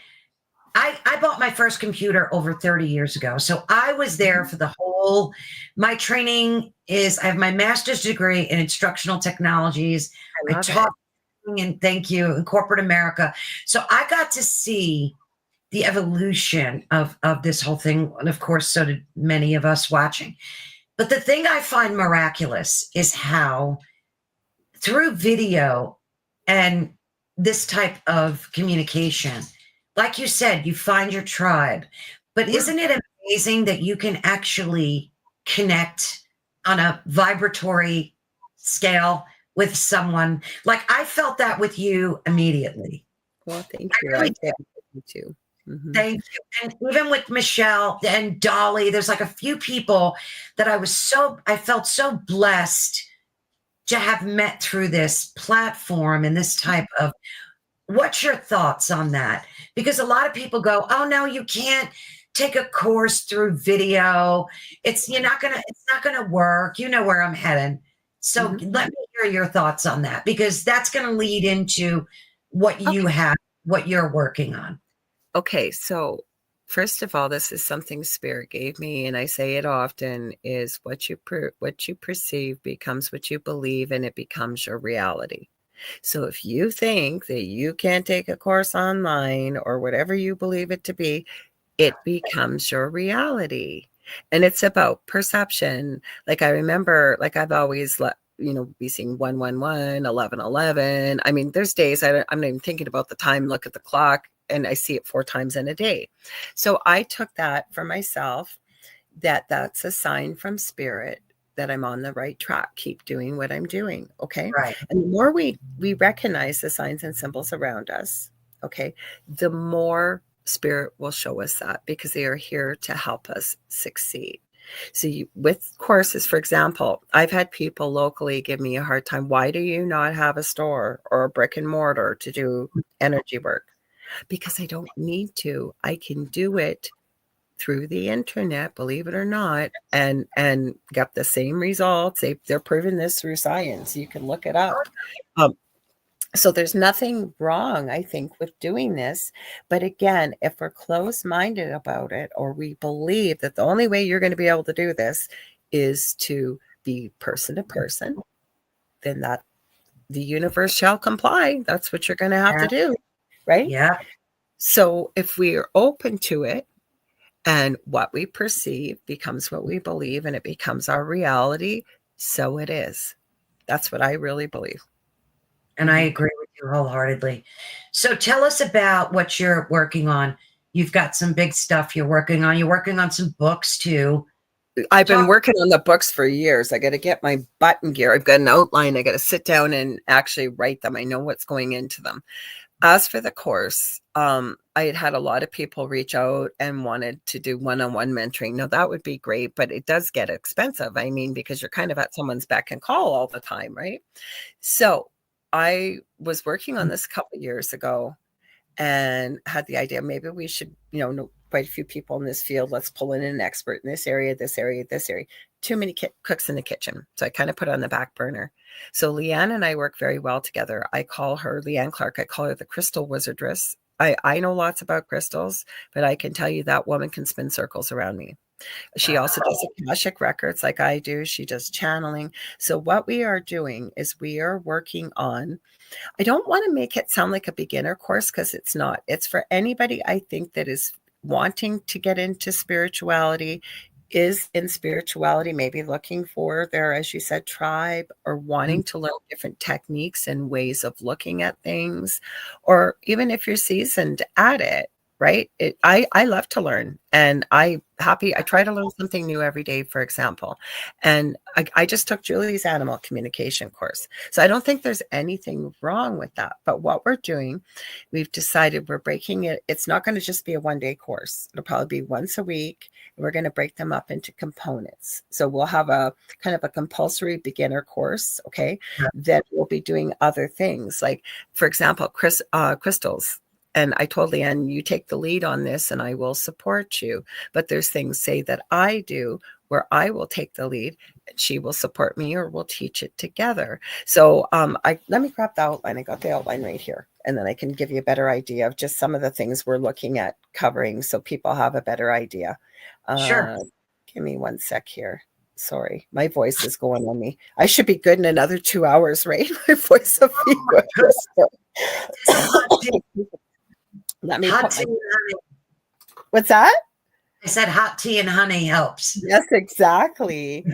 bought my first computer over 30 years ago. So I was there for the whole, my training is, I have my master's degree in instructional technologies. I taught, and thank you, in corporate America. So I got to see the evolution of this whole thing. And of course, so did many of us watching. But the thing I find miraculous is how through video and this type of communication, like you said, you find your tribe. But isn't it amazing that you can actually connect on a vibratory scale with someone? Like, I felt that with you immediately. Well, thank you. I did too. Thank you. And even with Michelle and Dolly, there's like a few people that I felt so blessed to have met through this platform and this type of, what's your thoughts on that? Because a lot of people go, oh no, you can't take a course through video. It's not gonna work. You know where I'm heading. So let me hear your thoughts on that, because that's going to lead into what you have, what you're working on. Okay, so first of all, this is something Spirit gave me, and I say it often, is what you perceive becomes what you believe, and it becomes your reality. So if you think that you can't take a course online or whatever you believe it to be, it becomes your reality. And it's about perception. Like, I remember, like, I've always be seeing 111, 1111. I mean, there's days I'm not even thinking about the time, look at the clock, and I see it 4 times in a day. So I took that for myself, that's a sign from Spirit that I'm on the right track. Keep doing what I'm doing. Okay. Right. And the more we recognize the signs and symbols around us, okay, the more Spirit will show us that, because they are here to help us succeed. So with courses, for example, I've had people locally give me a hard time. Why do you not have a store or a brick and mortar to do energy work? Because I don't need to. I can do it through the internet, believe it or not, and get the same results. They're proving this through science. You can look it up. So there's nothing wrong, I think, with doing this. But again, if we're closed-minded about it, or we believe that the only way you're going to be able to do this is to be person to person, then that the universe shall comply. That's what you're going to have to do, right? Yeah. So if we are open to it, and what we perceive becomes what we believe, and it becomes our reality, so it is. That's what I really believe. And I agree with you wholeheartedly. So tell us about what you're working on. You've got some big stuff you're working on. You're working on some books too. I've been working on the books for years. I got to get my button gear. I've got an outline. I got to sit down and actually write them. I know what's going into them. As for the course, I had a lot of people reach out and wanted to do one-on-one mentoring. Now, that would be great, but it does get expensive. I mean, because you're kind of at someone's beck and call all the time, right? So I was working on this a couple of years ago and had the idea maybe we should, know quite a few people in this field. Let's pull in an expert in this area, this area, this area. Too many cooks in the kitchen. So I kind of put it on the back burner. So Leanne and I work very well together. I call her Leanne Clark. I call her the crystal wizardress. I know lots about crystals, but I can tell you that woman can spin circles around me. She also does Akashic records like I do. She does channeling. So what we are doing is we are working on, I don't want to make it sound like a beginner course because it's not. It's for anybody, I think, that is wanting to get into spirituality, is in spirituality, maybe looking for their, as you said, tribe, or wanting to learn different techniques and ways of looking at things, or even if you're seasoned at it, right? I love to learn, and I try to learn something new every day, for example. And I just took Julie's animal communication course. So I don't think there's anything wrong with that. But what we're doing, we've decided we're breaking it. It's not going to just be a one-day course. It'll probably be once a week. And we're going to break them up into components. So we'll have a kind of a compulsory beginner course. Okay. Then we'll be doing other things. Like, for example, crystals. And I told Leanne, you take the lead on this and I will support you. But there's things, say, that I do where I will take the lead and she will support me, or we'll teach it together. So let me grab the outline. I got the outline right here. And then I can give you a better idea of just some of the things we're looking at covering so people have a better idea. Sure. Give me one sec here. Sorry, my voice is going on me. I should be good in another 2 hours, right? My voice will be good. Let me hot tea and honey. What's that? I said hot tea and honey helps. Yes, exactly.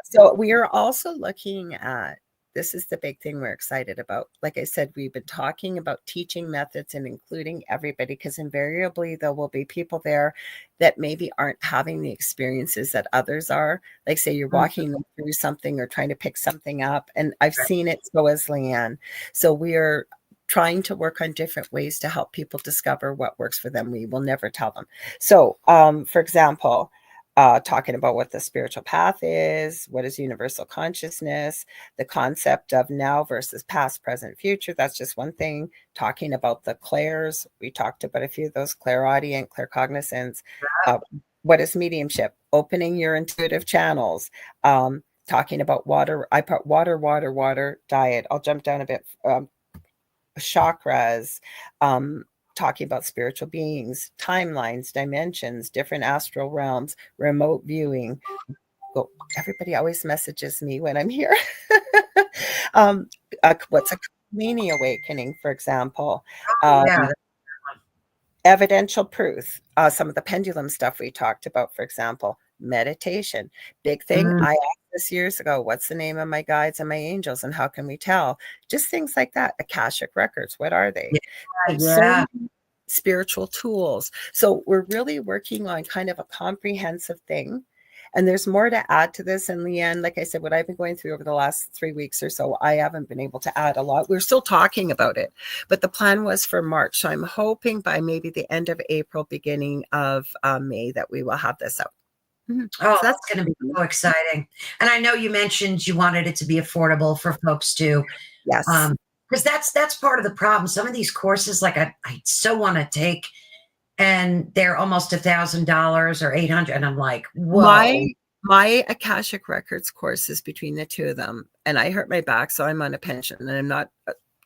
So we are also looking at, this is the big thing we're excited about. Like I said, we've been talking about teaching methods and including everybody, because invariably there will be people there that maybe aren't having the experiences that others are. Like, say you're walking them through something or trying to pick something up. And I've seen it, so as Leanne. So we're trying to work on different ways to help people discover what works for them. We will never tell them. So, for example, talking about what the spiritual path is, what is universal consciousness, the concept of now versus past, present, future. That's just one thing. Talking about the clairs. We talked about a few of those: clairaudient, claircognizance. What is mediumship? Opening your intuitive channels. Talking about water. I put water, diet. I'll jump down a bit. Chakras, talking about spiritual beings, timelines, dimensions, different astral realms, remote viewing. Well, everybody always messages me when I'm here. What's a Kundalini awakening, for example? Evidential proof. Some of the pendulum stuff we talked about, for example. Meditation, big thing. I asked this years ago, what's the name of my guides and my angels, and how can we tell? Just things like that. Akashic records, what are they? So spiritual tools. So we're really working on kind of a comprehensive thing. And there's more to add to this. And Leanne, like I said, what I've been going through over the last 3 weeks or so, I haven't been able to add a lot. We're still talking about it, but the plan was for March. So I'm hoping by maybe the end of April, beginning of May, that we will have this out. Oh, So that's that's going to be so exciting. And I know you mentioned you wanted it to be affordable for folks too. yes. Because that's part of the problem. Some of these courses, like I so want to take, and they're almost $1,000 or 800, and I'm like, My whoa. my Akashic Records course is between the two of them, and I hurt my back, so I'm on a pension, and I'm not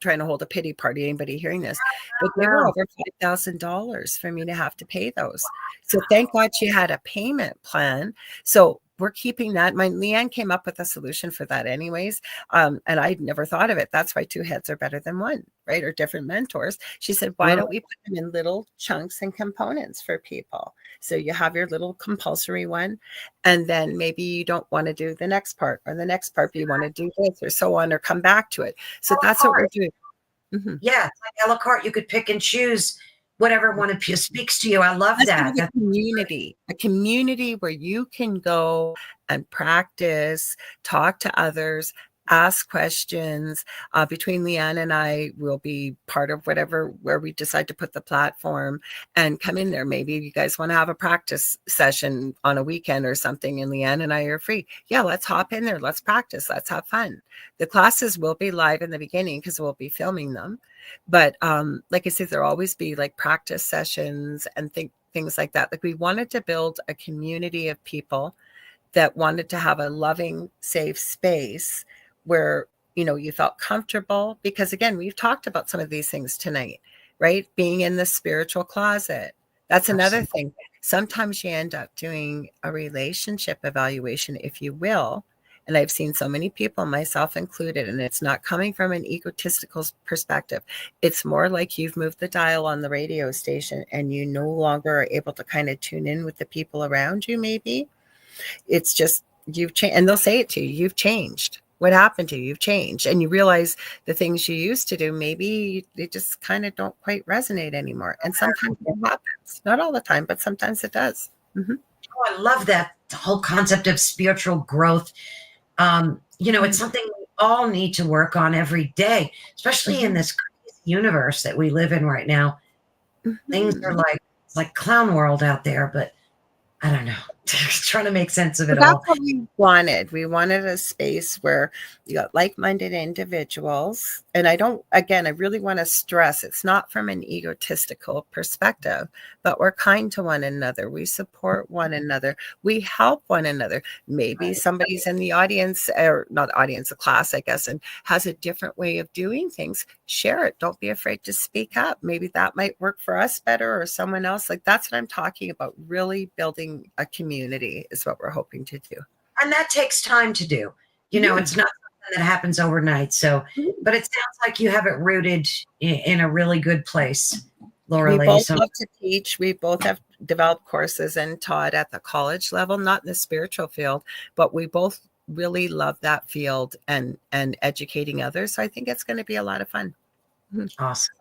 trying to hold a pity party, anybody hearing this, but they were Wow. over $5,000 for me to have to pay those. So thank God she had a payment plan. So we're keeping that. My Leanne came up with a solution for that anyways. And I'd never thought of it. That's why two heads are better than one, right? Or different mentors. She said, why don't we put them in little chunks and components for people? So you have your little compulsory one, and then maybe you don't want to do the next part or the next part, but you want to do this or so on, or come back to it. So that's what we're doing. Yeah, it's like a la carte. You could pick and choose whatever one of you speaks to you. I love Let's that. have a community where you can go and practice, talk to others, ask questions. Between Leanne and I will be part of where we decide to put the platform, and come in there. Maybe you guys want to have a practice session on a weekend or something, and Leanne and I are free. Yeah, let's hop in there. Let's practice. Let's have fun. The classes will be live in the beginning because we'll be filming them. But like I said, there'll always be like practice sessions and things like that. Like, we wanted to build a community of people that wanted to have a loving, safe space where, you felt comfortable. Because again, we've talked about some of these things tonight, right? Being in the spiritual closet. That's another thing. Sometimes you end up doing a relationship evaluation, if you will. And I've seen so many people, myself included, and it's not coming from an egotistical perspective. It's more like you've moved the dial on the radio station and you no longer are able to kind of tune in with the people around you, maybe. It's just you've changed, and they'll say it to you. You've changed. What happened to you? You've changed, and you realize the things you used to do, maybe they just kind of don't quite resonate anymore. And sometimes it happens. Not all the time, but sometimes it does. Oh, I love that the whole concept of spiritual growth. It's something we all need to work on every day, especially in this crazy universe that we live in right now. Things are it's like clown world out there, but I don't know. Trying to make sense of But it that's all. what we wanted. We wanted a space where you got like-minded individuals. And I really want to stress, it's not from an egotistical perspective, but we're kind to one another. We support one another. We help one another. Maybe somebody's in the audience, or not audience, a class, I guess, and has a different way of doing things. Share it. Don't be afraid to speak up. Maybe that might work for us better, or someone else. Like, that's what I'm talking about. Really building a community is what we're hoping to do. And that takes time to do. It's not something that happens overnight. So, but it sounds like you have it rooted in a really good place, We Lorilei. both love to teach. We both have developed courses and taught at the college level, not in the spiritual field, but we both really love that field and educating others. So I think it's going to be a lot of fun. Awesome.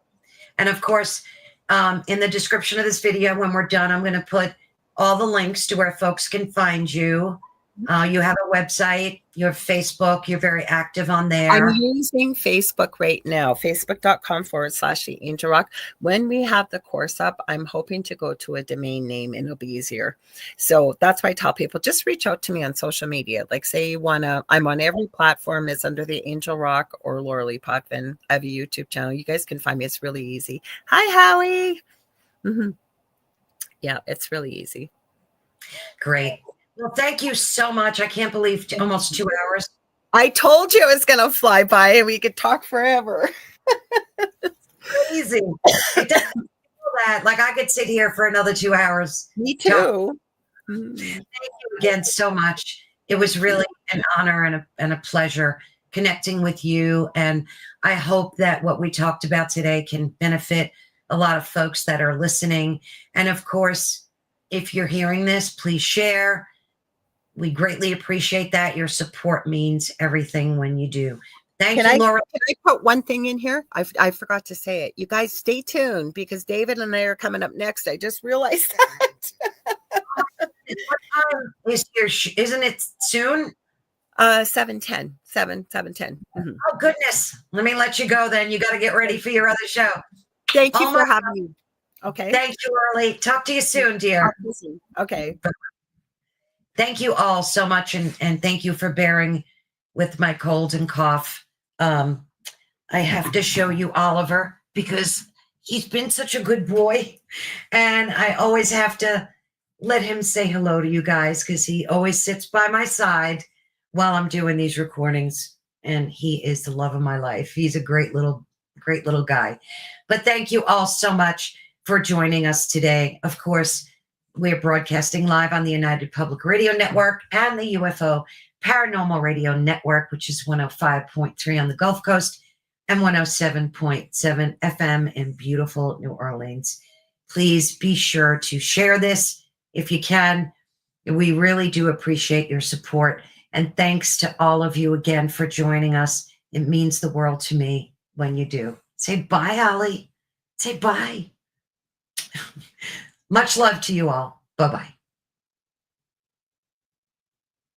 And of course, in the description of this video, when we're done, I'm going to put all the links to where folks can find you. You have a website, you have Facebook, you're very active on there. I'm using Facebook right now, facebook.com/the Angel Rock. When we have the course up, I'm hoping to go to a domain name and it'll be easier. So that's why I tell people, just reach out to me on social media. Like, say you want to, I'm on every platform. It's under the Angel Rock or Lorilei Potvin. I have a YouTube channel. You guys can find me. It's really easy. Hi, Howie. Yeah, it's really easy. Great. Well, thank you so much. I can't believe almost 2 hours. I told you it was going to fly by and we could talk forever. Crazy. It doesn't feel that. Like, I could sit here for another 2 hours. Me too. Thank you again so much. It was really an honor and a pleasure connecting with you. And I hope that what we talked about today can benefit a lot of folks that are listening. And of course, if you're hearing this, please share. We greatly appreciate that. Your support means everything when you do. Thank you, Laura. Can I put one thing in here? I forgot to say it. You guys stay tuned because David and I are coming up next. I just realized that. What time is your isn't it soon? 7:10. 7:10. Oh, goodness. Let me let you go then. You got to get ready for your other show. Thank you for having me. Okay. Thank you, Early. Talk to you soon, dear. Okay. thank you all so much, and thank you for bearing with my cold and cough. I have to show you Oliver because he's been such a good boy, and I always have to let him say hello to you guys because he always sits by my side while I'm doing these recordings, and he is the love of my life. He's a great little guy. But thank you all so much for joining us today. Of course, we're broadcasting live on the United Public Radio Network and the UFO Paranormal Radio Network, which is 105.3 on the Gulf Coast and 107.7 FM in beautiful New Orleans. Please be sure to share this if you can. We really do appreciate your support. And thanks to all of you again for joining us. It means the world to me when you do. Say bye, Holly. Say bye. Much love to you all. Bye-bye.